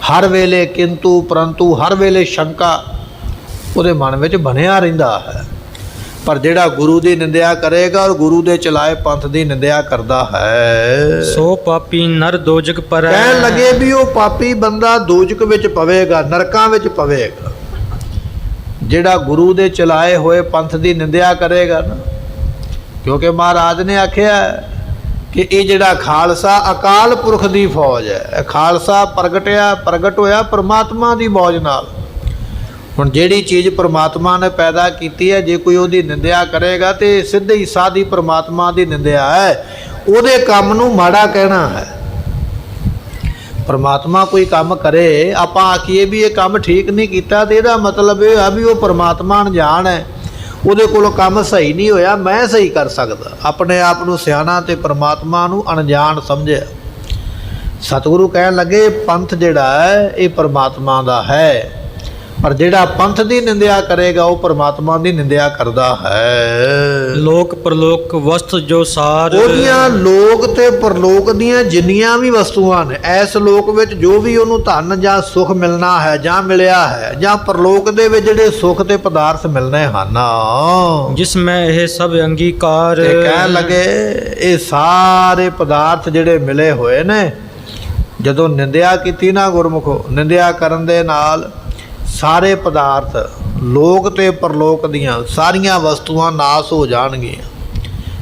ਹਰ ਵੇਲੇ ਕਿੰਤੂ ਪਰੰਤੂ, ਹਰ ਵੇਲੇ ਸ਼ੰਕਾ ਉਹਦੇ ਮਨ ਵਿੱਚ ਬਣਿਆ ਰਹਿੰਦਾ ਹੈ। ਪਰ ਜਿਹੜਾ ਗੁਰੂ ਦੀ ਨਿੰਦਿਆ ਕਰੇਗਾ ਔਰ ਗੁਰੂ ਦੇ ਚਲਾਏ ਪੰਥ ਦੀ ਨਿੰਦਿਆ ਕਰਦਾ ਹੈ, ਸੋ ਪਾਪੀ ਨਰ ਦੋਜਕ ਪਰੈ। ਕਹਿਣ ਲੱਗੇ ਵੀ ਉਹ ਪਾਪੀ ਬੰਦਾ ਦੋਜਕ ਵਿੱਚ ਪਵੇਗਾ, ਨਰਕਾਂ ਵਿੱਚ ਪਵੇਗਾ। ਜਿਹੜਾ ਗੁਰੂ ਦੇ ਚਲਾਏ ਹੋਏ ਪੰਥ ਦੀ ਨਿੰਦਿਆ ਕਰੇਗਾ ਨਾ, ਕਿਉਂਕਿ ਮਹਾਰਾਜ ਨੇ ਆਖਿਆ ਕਿ ਇਹ ਜਿਹੜਾ ਖਾਲਸਾ ਅਕਾਲ ਪੁਰਖ ਦੀ ਫੌਜ ਹੈ। ਇਹ ਖਾਲਸਾ ਪ੍ਰਗਟ ਹੋਇਆ ਪਰਮਾਤਮਾ ਦੀ ਮੌਜ ਨਾਲ। ਹੁਣ ਜਿਹੜੀ ਚੀਜ਼ ਪਰਮਾਤਮਾ ਨੇ ਪੈਦਾ ਕੀਤੀ ਹੈ, ਜੇ ਕੋਈ ਉਹਦੀ ਨਿੰਦਿਆ ਕਰੇਗਾ ਤੇ ਸਿੱਧੇ ਹੀ ਸਾਦੀ ਪਰਮਾਤਮਾ ਦੀ ਨਿੰਦਿਆ ਹੈ, ਉਹਦੇ ਕੰਮ ਨੂੰ ਮਾੜਾ ਕਹਿਣਾ ਹੈ। ਪਰਮਾਤਮਾ ਕੋਈ ਕੰਮ ਕਰੇ, ਆਪਾਂ ਆਖੀਏ ਵੀ ਇਹ ਕੰਮ ਠੀਕ ਨਹੀਂ ਕੀਤਾ, ਤੇ ਇਹਦਾ ਮਤਲਬ ਇਹ ਆ ਵੀ ਉਹ ਪਰਮਾਤਮਾ ਅਣਜਾਣ ਹੈ, ਉਹਦੇ ਕੋਲੋਂ ਕੰਮ ਸਹੀ ਨਹੀਂ ਹੋਇਆ, ਮੈਂ ਸਹੀ ਕਰ ਸਕਦਾ। ਆਪਣੇ ਆਪ ਨੂੰ ਸਿਆਣਾ ਤੇ ਪਰਮਾਤਮਾ ਨੂੰ ਅਣਜਾਣ ਸਮਝਿਆ। ਸਤਿਗੁਰੂ ਕਹਿਣ ਲੱਗੇ ਪੰਥ ਜਿਹੜਾ ਹੈ ਇਹ ਪਰਮਾਤਮਾ ਦਾ ਹੈ, ਪਰ ਜਿਹੜਾ ਪੰਥ ਦੀ ਨਿੰਦਿਆ ਕਰੇਗਾ ਉਹ ਪਰਮਾਤਮਾ ਦੀ ਨਿੰਦਿਆ ਕਰਦਾ ਹੈ। ਲੋਕ ਪਰਲੋਕ ਵਸਤ ਜੋ ਸਾਰ। ਉਹਦੀਆਂ ਲੋਕ ਤੇ ਪਰਲੋਕ ਦੀਆਂ ਜਿੰਨੀਆਂ ਵੀ ਵਸਤੂਆਂ ਨੇ, ਇਸ ਲੋਕ ਵਿੱਚ ਜੋ ਵੀ ਉਹਨੂੰ ਧਨ ਜਾਂ ਸੁੱਖ ਮਿਲਣਾ ਹੈ ਜਾਂ ਮਿਲਿਆ ਹੈ, ਜਾਂ ਪਰਲੋਕ ਦੇ ਵਿੱਚ ਜਿਹੜੇ ਸੁੱਖ ਤੇ ਪਦਾਰਥ ਮਿਲਣੇ ਹਨ, ਜਿਸ ਮੈਂ ਇਹ ਸਭ ਅੰਗੀਕਾਰ। ਕਹਿਣ ਲੱਗੇ ਇਹ ਸਾਰੇ ਪਦਾਰਥ ਜਿਹੜੇ ਮਿਲੇ ਹੋਏ ਨੇ, ਜਦੋਂ ਨਿੰਦਿਆ ਕੀਤੀ ਨਾ ਗੁਰਮੁਖੋ, ਨਿੰਦਿਆ ਕਰਨ ਦੇ ਨਾਲ ਸਾਰੇ ਪਦਾਰਥ ਲੋਕ ਤੇ ਪਰਲੋਕ ਦੀਆਂ ਸਾਰੀਆਂ ਵਸਤੂਆਂ ਨਾਸ ਹੋ ਜਾਣਗੀਆਂ।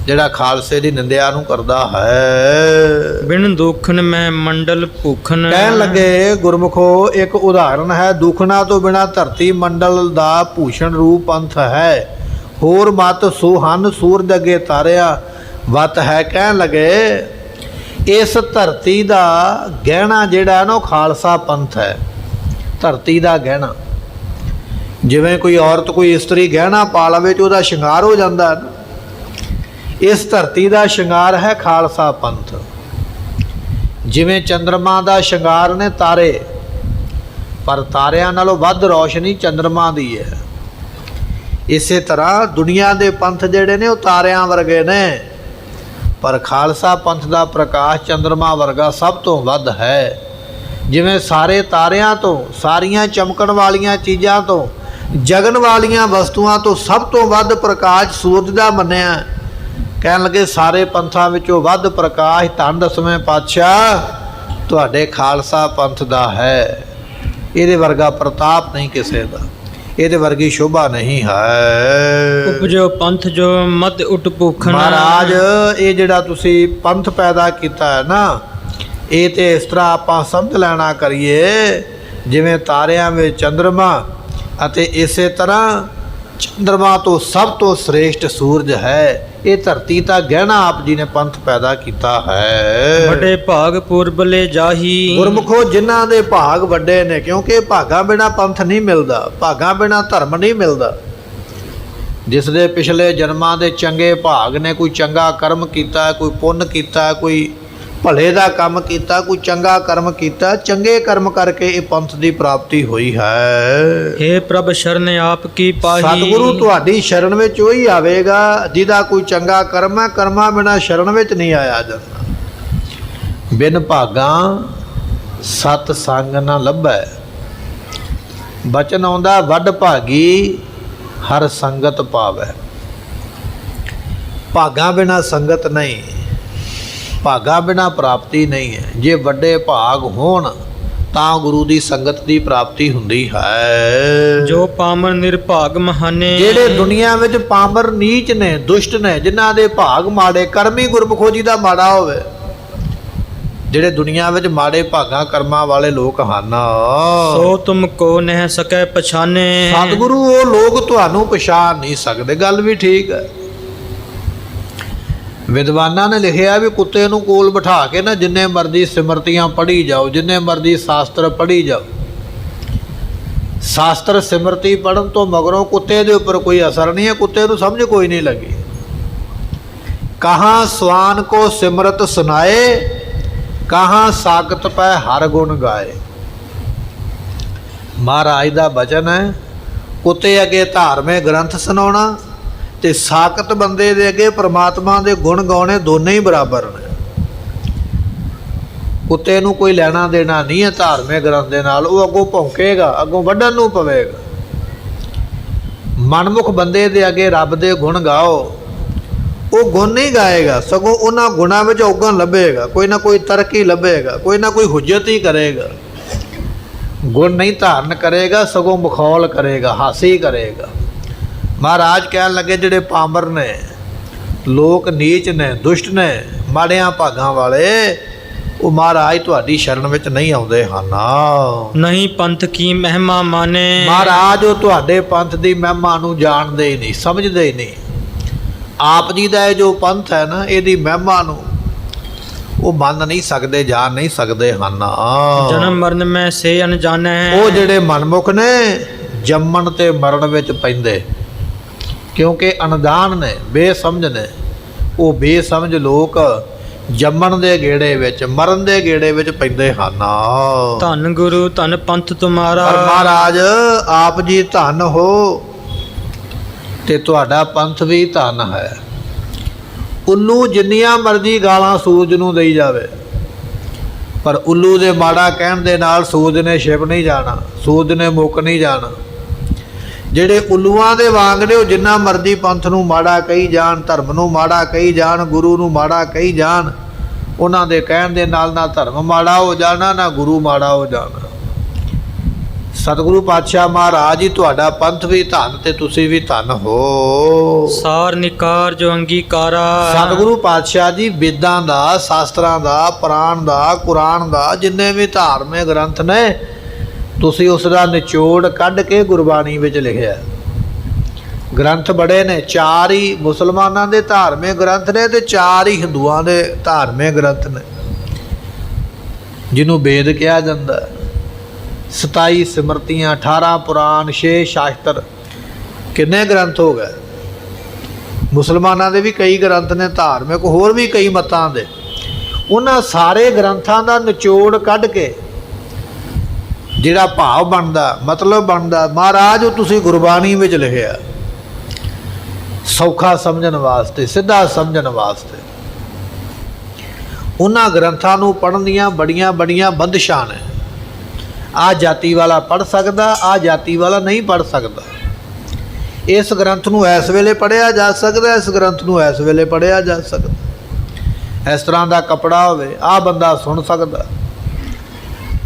ਜਿਹੜਾ ਖਾਲਸੇ ਦੀ ਨਿੰਦਿਆ ਨੂੰ ਕਰਦਾ ਹੈ। ਬਿਨ ਦੁਖਨ ਮੈਂ ਮੰਡਲ ਭੂਖਨ। ਕਹਿਣ ਲੱਗੇ ਗੁਰਮੁਖੋ ਇੱਕ ਉਦਾਹਰਨ ਹੈ, ਦੁਖਣਾ ਤੋਂ ਬਿਨਾ ਧਰਤੀ ਮੰਡਲ ਦਾ ਭੂਸ਼ਣ ਰੂਪ ਪੰਥ ਹੈ। ਹੋਰ ਮਤ ਸੋ ਹਨ ਸੂਰਜ ਅੱਗੇ ਤਾਰਿਆ ਵਤ ਹੈ। ਕਹਿਣ ਲੱਗੇ ਇਸ ਧਰਤੀ ਦਾ ਗਹਿਣਾ ਜਿਹੜਾ ਨਾ ਉਹ ਖਾਲਸਾ ਪੰਥ ਹੈ। ਧਰਤੀ ਦਾ ਗਹਿਣਾ, ਜਿਵੇਂ ਕੋਈ ਔਰਤ ਕੋਈ ਇਸਤਰੀ ਗਹਿਣਾ ਪਾ ਲਵੇ ਤੇ ਉਹਦਾ ਸ਼ਿੰਗਾਰ ਹੋ ਜਾਂਦਾ ਨਾ, ਇਸ ਧਰਤੀ ਦਾ ਸ਼ਿੰਗਾਰ ਹੈ ਖਾਲਸਾ ਪੰਥ। ਜਿਵੇਂ ਚੰਦਰਮਾ ਦਾ ਸ਼ਿੰਗਾਰ ਨੇ ਤਾਰੇ, ਪਰ ਤਾਰਿਆਂ ਨਾਲੋਂ ਵੱਧ ਰੌਸ਼ਨੀ ਚੰਦਰਮਾ ਦੀ ਹੈ। ਇਸੇ ਤਰ੍ਹਾਂ ਦੁਨੀਆ ਦੇ ਪੰਥ ਜਿਹੜੇ ਨੇ ਉਹ ਤਾਰਿਆਂ ਵਰਗੇ ਨੇ, ਪਰ ਖਾਲਸਾ ਪੰਥ ਦਾ ਪ੍ਰਕਾਸ਼ ਚੰਦਰਮਾ ਵਰਗਾ ਸਭ ਤੋਂ ਵੱਧ ਹੈ। ਜਿਵੇਂ ਸਾਰੇ ਤਾਰਿਆਂ ਤੋਂ, ਸਾਰੀਆਂ ਚਮਕਣ ਵਾਲੀਆਂ ਚੀਜ਼ਾਂ ਤੋਂ, ਜਗਣ ਵਾਲੀਆਂ ਵਸਤੂਆਂ ਤੋਂ ਸਭ ਤੋਂ ਵੱਧ ਪ੍ਰਕਾਸ਼ ਸੂਰਜ ਦਾ ਮੰਨਿਆ। ਕਹਿਣ ਲੱਗੇ ਸਾਰੇ ਪੰਥਾਂ ਵਿੱਚੋਂ ਵੱਧ ਪ੍ਰਕਾਸ਼ ਧੰਨ ਦਸਵੇਂ ਪਾਤਸ਼ਾਹ ਤੁਹਾਡੇ ਖਾਲਸਾ ਪੰਥ ਦਾ ਹੈ। ਇਹਦੇ ਵਰਗਾ ਪ੍ਰਤਾਪ ਨਹੀਂ ਕਿਸੇ ਦਾ, ਇਹਦੇ ਵਰਗੀ ਸ਼ੋਭਾ ਨਹੀਂ ਹੈ। ਉਪਜੋ ਪੰਥ ਜੋ ਮਤ ਉਟ ਭੂਖਣ। ਮਹਾਰਾਜ ਇਹ ਜਿਹੜਾ ਤੁਸੀਂ ਪੰਥ ਪੈਦਾ ਕੀਤਾ ਹੈ ਨਾ, ਇਹ ਤੇ ਇਸ ਤਰ੍ਹਾਂ ਆਪਾਂ ਸਮਝ ਲੈਣਾ ਕਰੀਏ ਜਿਵੇਂ ਤਾਰਿਆਂ ਵਿੱਚ ਚੰਦਰਮਾ, ਅਤੇ ਇਸੇ ਤਰ੍ਹਾਂ ਚੰਦਰਮਾ ਤੋਂ ਸਭ ਤੋਂ ਸ੍ਰੇਸ਼ਟ ਸੂਰਜ ਹੈ। ਇਹ ਧਰਤੀ ਤਾਂ ਗਹਿਣਾ ਆਪ ਜੀ ਨੇ ਪੰਥ ਪੈਦਾ ਕੀਤਾ ਹੈ। ਵੱਡੇ ਭਾਗ ਪੂਰਬਲੇ ਜਾਹੀ। ਗੁਰਮੁਖੋ ਜਿਨ੍ਹਾਂ ਦੇ ਭਾਗ ਵੱਡੇ ਨੇ, ਕਿਉਂਕਿ ਭਾਗਾਂ ਬਿਨਾਂ ਪੰਥ ਨਹੀਂ ਮਿਲਦਾ, ਭਾਗਾਂ ਬਿਨਾਂ ਧਰਮ ਨਹੀਂ ਮਿਲਦਾ। ਜਿਸ ਦੇ ਪਿਛਲੇ ਜਨਮਾਂ ਦੇ ਚੰਗੇ ਭਾਗ ਨੇ, ਕੋਈ ਚੰਗਾ ਕਰਮ ਕੀਤਾ, ਕੋਈ ਪੁੰਨ ਕੀਤਾ, ਕੋਈ ਭਲੇ ਦਾ ਕੰਮ ਕੀਤਾ, ਕੋਈ ਚੰਗਾ ਕਰਮ ਕੀਤਾ, ਚੰਗੇ ਕਰਮ ਕਰਕੇ ਇਹ ਪੰਥ ਦੀ ਪ੍ਰਾਪਤੀ ਹੋਈ ਹੈ। ਹੇ ਪ੍ਰਭ ਸ਼ਰਨ ਆਪ ਕੀ ਪਾਹੀ। ਸਤਿਗੁਰੂ ਤੁਹਾਡੀ ਸ਼ਰਨ ਵਿੱਚ ਉਹੀ ਆਵੇਗਾ ਜਿਹਦਾ ਕੋਈ ਚੰਗਾ ਕਰਮ ਹੈ, ਕਰਮਾਂ ਬਿਨਾਂ ਸ਼ਰਨ ਵਿੱਚ ਨਹੀਂ ਆਇਆ ਜਾਂਦਾ। ਬਿਨ ਭਾਗਾਂ ਸਤ ਸੰਗ ਨਾ ਲੱਭੈ, ਬਚਨ ਆਉਂਦਾ ਵੱਡ ਭਾਗੀ ਹਰ ਸੰਗਤ ਪਾਵੈ। ਭਾਗਾਂ ਬਿਨਾਂ ਸੰਗਤ ਨਹੀਂ, ਭਾਗਾਂ ਬਿਨਾਂ ਪ੍ਰਾਪਤੀ ਨਹੀਂ ਹੈ। ਜੇ ਵੱਡੇ ਭਾਗ ਹੋਣ ਤਾਂ ਗੁਰੂ ਦੀ ਸੰਗਤ ਦੀ ਪ੍ਰਾਪਤੀ ਹੁੰਦੀ ਹੈ। ਜੋ ਪਾਮਰ ਨਿਰਭਾਗ ਮਹਾਨੇ। ਜਿਹੜੇ ਦੁਨੀਆ ਵਿੱਚ ਪਾਮਰ ਨੀਚ ਨੇ, ਦੁਸ਼ਟ ਨੇ, ਜਿਨ੍ਹਾਂ ਦੇ ਭਾਗ ਮਾੜੇ, ਕਰਮੀ ਗੁਰਮੁਖੋ ਜੀ ਦਾ ਮਾੜਾ ਹੋਵੇ, ਜਿਹੜੇ ਦੁਨੀਆ ਵਿੱਚ ਮਾੜੇ ਭਾਗਾਂ ਕਰਮਾਂ ਵਾਲੇ ਲੋਕ ਹਨ, ਸੋ ਤੁਮ ਕੋ ਨਹਿ ਸਕੈ ਪਛਾਨੇ। ਸਤਿਗੁਰੂ ਉਹ ਲੋਕ ਤੁਹਾਨੂੰ ਪਛਾਣ ਨਹੀਂ ਸਕਦੇ। ਗੱਲ ਵੀ ਠੀਕ ਹੈ। ਵਿਦਵਾਨਾਂ ਨੇ ਲਿਖਿਆ ਵੀ ਕੁੱਤੇ ਨੂੰ ਕੋਲ ਬਿਠਾ ਕੇ ਨਾ ਜਿੰਨੇ ਮਰਜ਼ੀ ਸਿਮਰਤੀਆਂ ਪੜ੍ਹੀ ਜਾਓ, ਜਿੰਨੇ ਮਰਜ਼ੀ ਸ਼ਾਸਤਰ ਪੜ੍ਹੀ ਜਾਓ, ਸ਼ਾਸਤਰ ਸਿਮਰਤੀ ਪੜ੍ਹਨ ਤੋਂ ਮਗਰੋਂ ਕੁੱਤੇ ਦੇ ਉੱਪਰ ਕੋਈ ਅਸਰ ਨਹੀਂ ਹੈ, ਕੁੱਤੇ ਨੂੰ ਸਮਝ ਕੋਈ ਨਹੀਂ ਲੱਗੀ। ਕਹਾਂ ਸਵਾਨ ਕੋ ਸਿਮਰਤ ਸੁਨਾਏ, ਕਹਾਂ ਸਾਖਤ ਪੈ ਹਰ ਗੁਣ ਗਾਏ। ਮਹਾਰਾਜ ਦਾ ਬਚਨ ਹੈ, ਕੁੱਤੇ ਅੱਗੇ ਧਾਰਮਿਕ ਗ੍ਰੰਥ ਸੁਣਾਉਣਾ ਤੇ ਸਾਖਤ ਬੰਦੇ ਦੇ ਅੱਗੇ ਪ੍ਰਮਾਤਮਾ ਦੇ ਗੁਣ ਗਾਉਣੇ ਦੋਨੇ ਹੀ ਬਰਾਬਰ ਨੇ। ਕੁੱਤੇ ਨੂੰ ਕੋਈ ਲੈਣਾ ਦੇਣਾ ਨਹੀਂ ਹੈ ਧਾਰਮਿਕ ਗ੍ਰੰਥ ਦੇ ਨਾਲ, ਉਹ ਅੱਗੋਂ ਭੌਂਕੇਗਾ, ਅੱਗੋਂ ਵੱਢਣ ਨੂੰ ਪਵੇਗਾ। ਮਨਮੁਖ ਬੰਦੇ ਦੇ ਅੱਗੇ ਰੱਬ ਦੇ ਗੁਣ ਗਾਓ, ਉਹ ਗੁਣ ਨਹੀਂ ਗਾਏਗਾ, ਸਗੋਂ ਉਹਨਾਂ ਗੁਣਾਂ ਵਿੱਚ ਔਗਣ ਲੱਭੇਗਾ, ਕੋਈ ਨਾ ਕੋਈ ਤਰਕੀ ਲੱਭੇਗਾ, ਕੋਈ ਨਾ ਕੋਈ ਹੁਜਤ ਹੀ ਕਰੇਗਾ। ਗੁਣ ਨਹੀਂ ਧਾਰਨ ਕਰੇਗਾ, ਸਗੋਂ ਮਖੌਲ ਕਰੇਗਾ, ਹਾਸੀ ਕਰੇਗਾ। ਮਹਾਰਾਜ ਕਹਿਣ ਲੱਗੇ ਜਿਹੜੇ ਪਾਮਰ ਨੇ, ਲੋਕ ਨੀਚ ਨੇ, ਦੁਸ਼ਟ ਨੇ, ਮਾੜਿਆਂ ਭਾਗਾਂ ਵਾਲੇ, ਉਹ ਮਹਾਰਾਜ ਤੁਹਾਡੀ ਸ਼ਰਨ ਵਿੱਚ ਨਹੀਂ ਆਉਂਦੇ ਹਨ। ਨਹੀਂ ਪੰਥ ਕੀ ਮਹਿਮਾ ਮਾਨੇ। ਮਹਾਰਾਜ ਉਹ ਤੁਹਾਡੇ ਪੰਥ ਦੀ ਮਹਿਮਾ ਨੂੰ ਜਾਣਦੇ ਹੀ ਨਹੀਂ, ਸਮਝਦੇ ਹੀ ਨਹੀਂ। ਆਪ ਜੀ ਦਾ ਇਹ ਜੋ ਪੰਥ ਹੈ ਨਾ, ਇਹਦੀ ਮਹਿਮਾ ਨੂੰ ਉਹ ਮੰਨ ਨਹੀਂ ਸਕਦੇ, ਜਾਣ ਨਹੀਂ ਸਕਦੇ ਹਨ। ਜਨਮ ਮਰਨ ਮੈਂ ਸੇ ਅਣਜਾਣੈ। ਉਹ ਜਿਹੜੇ ਮਨਮੁਖ ਨੇ ਜੰਮਣ ਤੇ ਮਰਨ ਵਿੱਚ ਪੈਂਦੇ, ਕਿਉਂਕਿ ਅਣਜਾਣ ਨੇ, ਬੇਸਮਝ ਨੇ। ਉਹ ਬੇਸਮਝ ਲੋਕ ਜੰਮਣ ਦੇ ਗੇੜੇ ਵਿੱਚ, ਮਰਨ ਦੇ ਗੇੜੇ ਵਿੱਚ ਪੈਂਦੇ ਹਨ। ਧੰਨ ਗੁਰੂ ਧੰਨ ਪੰਥ ਤੁਮਾਰਾ। ਪਰ ਮਹਾਰਾਜ ਆਪ ਜੀ ਧੰਨ ਹੋ ਤੇ ਤੁਹਾਡਾ ਪੰਥ ਵੀ ਧੰਨ ਹੈ। ਉੱਲੂ ਜਿੰਨੀਆਂ ਮਰਜ਼ੀ ਗਾਲਾਂ ਸੂਰਜ ਨੂੰ ਦੇਈ ਜਾਵੇ, ਪਰ ਉੱਲੂ ਦੇ ਮਾੜਾ ਕਹਿਣ ਦੇ ਨਾਲ ਸੂਰਜ ਨੇ ਛਿਪ ਨਹੀਂ ਜਾਣਾ, ਸੂਰਜ ਨੇ ਮੁੱਕ ਨਹੀਂ ਜਾਣਾ। ਜਿਹੜੇ ਉੱਲੂਆਂ ਦੇ ਵਾਂਗ ਨੇ, ਉਹ ਜਿੰਨਾ ਮਰਜ਼ੀ ਪੰਥ ਨੂੰ ਮਾੜਾ ਕਹੀ ਜਾਣ, ਧਰਮ ਨੂੰ ਮਾੜਾ ਕਹੀ ਜਾਣ, ਗੁਰੂ ਨੂੰ ਮਾੜਾ ਕਹੀ ਜਾਣ, ਉਹਨਾਂ ਦੇ ਕਹਿਣ ਦੇ ਨਾਲ ਨਾ ਧਰਮ ਮਾੜਾ ਹੋ ਜਾਣਾ, ਨਾ ਗੁਰੂ ਮਾੜਾ ਹੋ ਜਾਣਾ। ਸਤਿਗੁਰੂ ਪਾਤਸ਼ਾਹ ਮਹਾਰਾਜ ਜੀ ਤੁਹਾਡਾ ਪੰਥ ਵੀ ਧੰਨ ਤੇ ਤੁਸੀਂ ਵੀ ਧੰਨ ਹੋ। ਸਾਰ ਨਿਕਾਰ ਜੋ ਅੰਗੀਕਾਰਾ। ਸਤਿਗੁਰੂ ਪਾਤਸ਼ਾਹ ਜੀ ਵੇਦਾਂ ਦਾ, ਸ਼ਾਸਤਰਾਂ ਦਾ, ਪੁਰਾਣ ਦਾ, ਕੁਰਾਨ ਦਾ, ਜਿੰਨੇ ਵੀ ਧਾਰਮਿਕ ਗ੍ਰੰਥ ਨੇ, ਤੁਸੀਂ ਉਸ ਦਾ ਨਿਚੋੜ ਕੱਢ ਕੇ ਗੁਰਬਾਣੀ ਵਿੱਚ ਲਿਖਿਆ। ਗ੍ਰੰਥ ਬੜੇ ਨੇ, 4 ਹੀ ਮੁਸਲਮਾਨਾਂ ਦੇ ਧਾਰਮਿਕ ਗ੍ਰੰਥ ਨੇ ਤੇ 4 ਹੀ ਹਿੰਦੂਆਂ ਦੇ ਧਾਰਮਿਕ ਗ੍ਰੰਥ ਨੇ, ਜਿਹਨੂੰ ਵੇਦ ਕਿਹਾ ਜਾਂਦਾ। 27 ਸਿਮਰਤੀਆਂ, 18 ਪੁਰਾਣ, 6 ਸ਼ਾਸਤਰ, ਕਿੰਨੇ ਗ੍ਰੰਥ ਹੋ ਗਏ। ਮੁਸਲਮਾਨਾਂ ਦੇ ਵੀ ਕਈ ਗ੍ਰੰਥ ਨੇ ਧਾਰਮਿਕ, ਹੋਰ ਵੀ ਕਈ ਮਤਾਂ ਦੇ। ਉਹਨਾਂ ਸਾਰੇ ਗ੍ਰੰਥਾਂ ਦਾ ਨਿਚੋੜ ਕੱਢ ਕੇ ਜਿਹੜਾ ਭਾਵ ਬਣਦਾ, ਮਤਲਬ ਬਣਦਾ, ਮਹਾਰਾਜ ਉਹ ਤੁਸੀਂ ਗੁਰਬਾਣੀ ਵਿੱਚ ਲਿਖਿਆ, ਸੌਖਾ ਸਮਝਣ ਵਾਸਤੇ, ਸਿੱਧਾ ਸਮਝਣ ਵਾਸਤੇ। ਉਹਨਾਂ ਗ੍ਰੰਥਾਂ ਨੂੰ ਪੜ੍ਹਨ ਦੀਆਂ ਬੜੀਆਂ ਬੜੀਆਂ ਬੰਦਸ਼ਾਂ ਨੇ। ਆਹ ਜਾਤੀ ਵਾਲਾ ਪੜ੍ਹ ਸਕਦਾ, ਆਹ ਜਾਤੀ ਵਾਲਾ ਨਹੀਂ ਪੜ੍ਹ ਸਕਦਾ। ਇਸ ਗ੍ਰੰਥ ਨੂੰ ਇਸ ਵੇਲੇ ਪੜ੍ਹਿਆ ਜਾ ਸਕਦਾ, ਇਸ ਗ੍ਰੰਥ ਨੂੰ ਇਸ ਵੇਲੇ ਪੜ੍ਹਿਆ ਜਾ ਸਕਦਾ। ਇਸ ਤਰ੍ਹਾਂ ਦਾ ਕੱਪੜਾ ਹੋਵੇ, ਆਹ ਬੰਦਾ ਸੁਣ ਸਕਦਾ,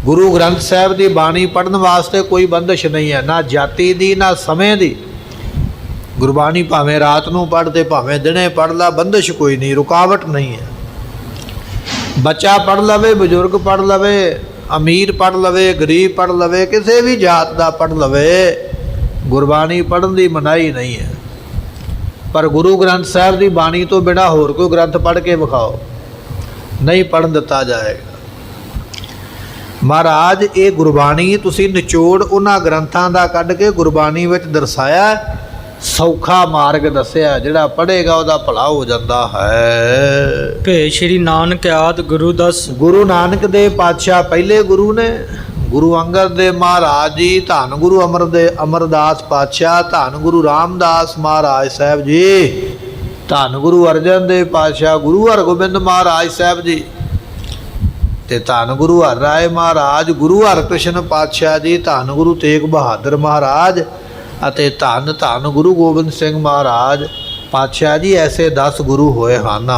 ਗੁਰੂ ਗ੍ਰੰਥ ਸਾਹਿਬ ਦੀ ਬਾਣੀ ਪੜ੍ਹਨ ਵਾਸਤੇ ਕੋਈ ਬੰਦਿਸ਼ ਨਹੀਂ ਹੈ, ਨਾ ਜਾਤੀ ਦੀ ਨਾ ਸਮੇਂ ਦੀ। ਗੁਰਬਾਣੀ ਭਾਵੇਂ ਰਾਤ ਨੂੰ ਪੜ੍ਹ ਤੇ ਭਾਵੇਂ ਦਿਨੇ ਪੜ੍ਹ ਲਾ, ਬੰਦਿਸ਼ ਕੋਈ ਨਹੀਂ, ਰੁਕਾਵਟ ਨਹੀਂ ਹੈ। ਬੱਚਾ ਪੜ੍ਹ ਲਵੇ, ਬਜ਼ੁਰਗ ਪੜ੍ਹ ਲਵੇ, ਅਮੀਰ ਪੜ੍ਹ ਲਵੇ, ਗਰੀਬ ਪੜ੍ਹ ਲਵੇ, ਕਿਸੇ ਵੀ ਜਾਤ ਦਾ ਪੜ੍ਹ ਲਵੇ, ਗੁਰਬਾਣੀ ਪੜ੍ਹਨ ਦੀ ਮਨਾਹੀ ਨਹੀਂ ਹੈ। ਪਰ ਗੁਰੂ ਗ੍ਰੰਥ ਸਾਹਿਬ ਦੀ ਬਾਣੀ ਤੋਂ ਬਿਨਾਂ ਹੋਰ ਕੋਈ ਗ੍ਰੰਥ ਪੜ੍ਹ ਕੇ ਵਿਖਾਓ, ਨਹੀਂ ਪੜ੍ਹਨ ਦਿੱਤਾ ਜਾਏਗਾ। ਮਹਾਰਾਜ ਇਹ ਗੁਰਬਾਣੀ ਤੁਸੀਂ ਨਿਚੋੜ ਉਹਨਾਂ ਗ੍ਰੰਥਾਂ ਦਾ ਕੱਢ ਕੇ ਗੁਰਬਾਣੀ ਵਿੱਚ ਦਰਸਾਇਆ, ਸੌਖਾ ਮਾਰਗ ਦੱਸਿਆ, ਜਿਹੜਾ ਪੜ੍ਹੇਗਾ ਉਹਦਾ ਭਲਾ ਹੋ ਜਾਂਦਾ ਹੈ। ਭੇ ਸ਼੍ਰੀ ਨਾਨਕ ਆਦਿ ਗੁਰੂ ਦਸ। ਗੁਰੂ ਨਾਨਕ ਦੇ ਪਾਤਸ਼ਾਹ ਪਹਿਲੇ ਗੁਰੂ ਨੇ, ਗੁਰੂ ਅੰਗਦ ਦੇ ਮਹਾਰਾਜ ਜੀ, ਧੰਨ ਗੁਰੂ ਅਮਰਦਾਸ ਪਾਤਸ਼ਾਹ, ਧੰਨ ਗੁਰੂ ਰਾਮਦਾਸ ਮਹਾਰਾਜ ਸਾਹਿਬ ਜੀ, ਧੰਨ ਗੁਰੂ ਅਰਜਨ ਦੇਵ ਪਾਤਸ਼ਾਹ, ਗੁਰੂ ਹਰਗੋਬਿੰਦ ਮਹਾਰਾਜ ਸਾਹਿਬ ਜੀ, ਤੇ ਧੰਨ ਗੁਰੂ ਹਰਿ ਰਾਏ ਮਹਾਰਾਜ, ਗੁਰੂ ਹਰਕ੍ਰਿਸ਼ਨ ਪਾਤਸ਼ਾਹ ਜੀ, ਧੰਨ ਗੁਰੂ ਤੇਗ ਬਹਾਦਰ ਮਹਾਰਾਜ ਅਤੇ ਧੰਨ ਧੰਨ ਗੁਰੂ ਗੋਬਿੰਦ ਸਿੰਘ ਮਹਾਰਾਜ ਪਾਤਸ਼ਾਹ ਜੀ। ਐਸੇ 10 ਗੁਰੂ ਹੋਏ ਹਨ।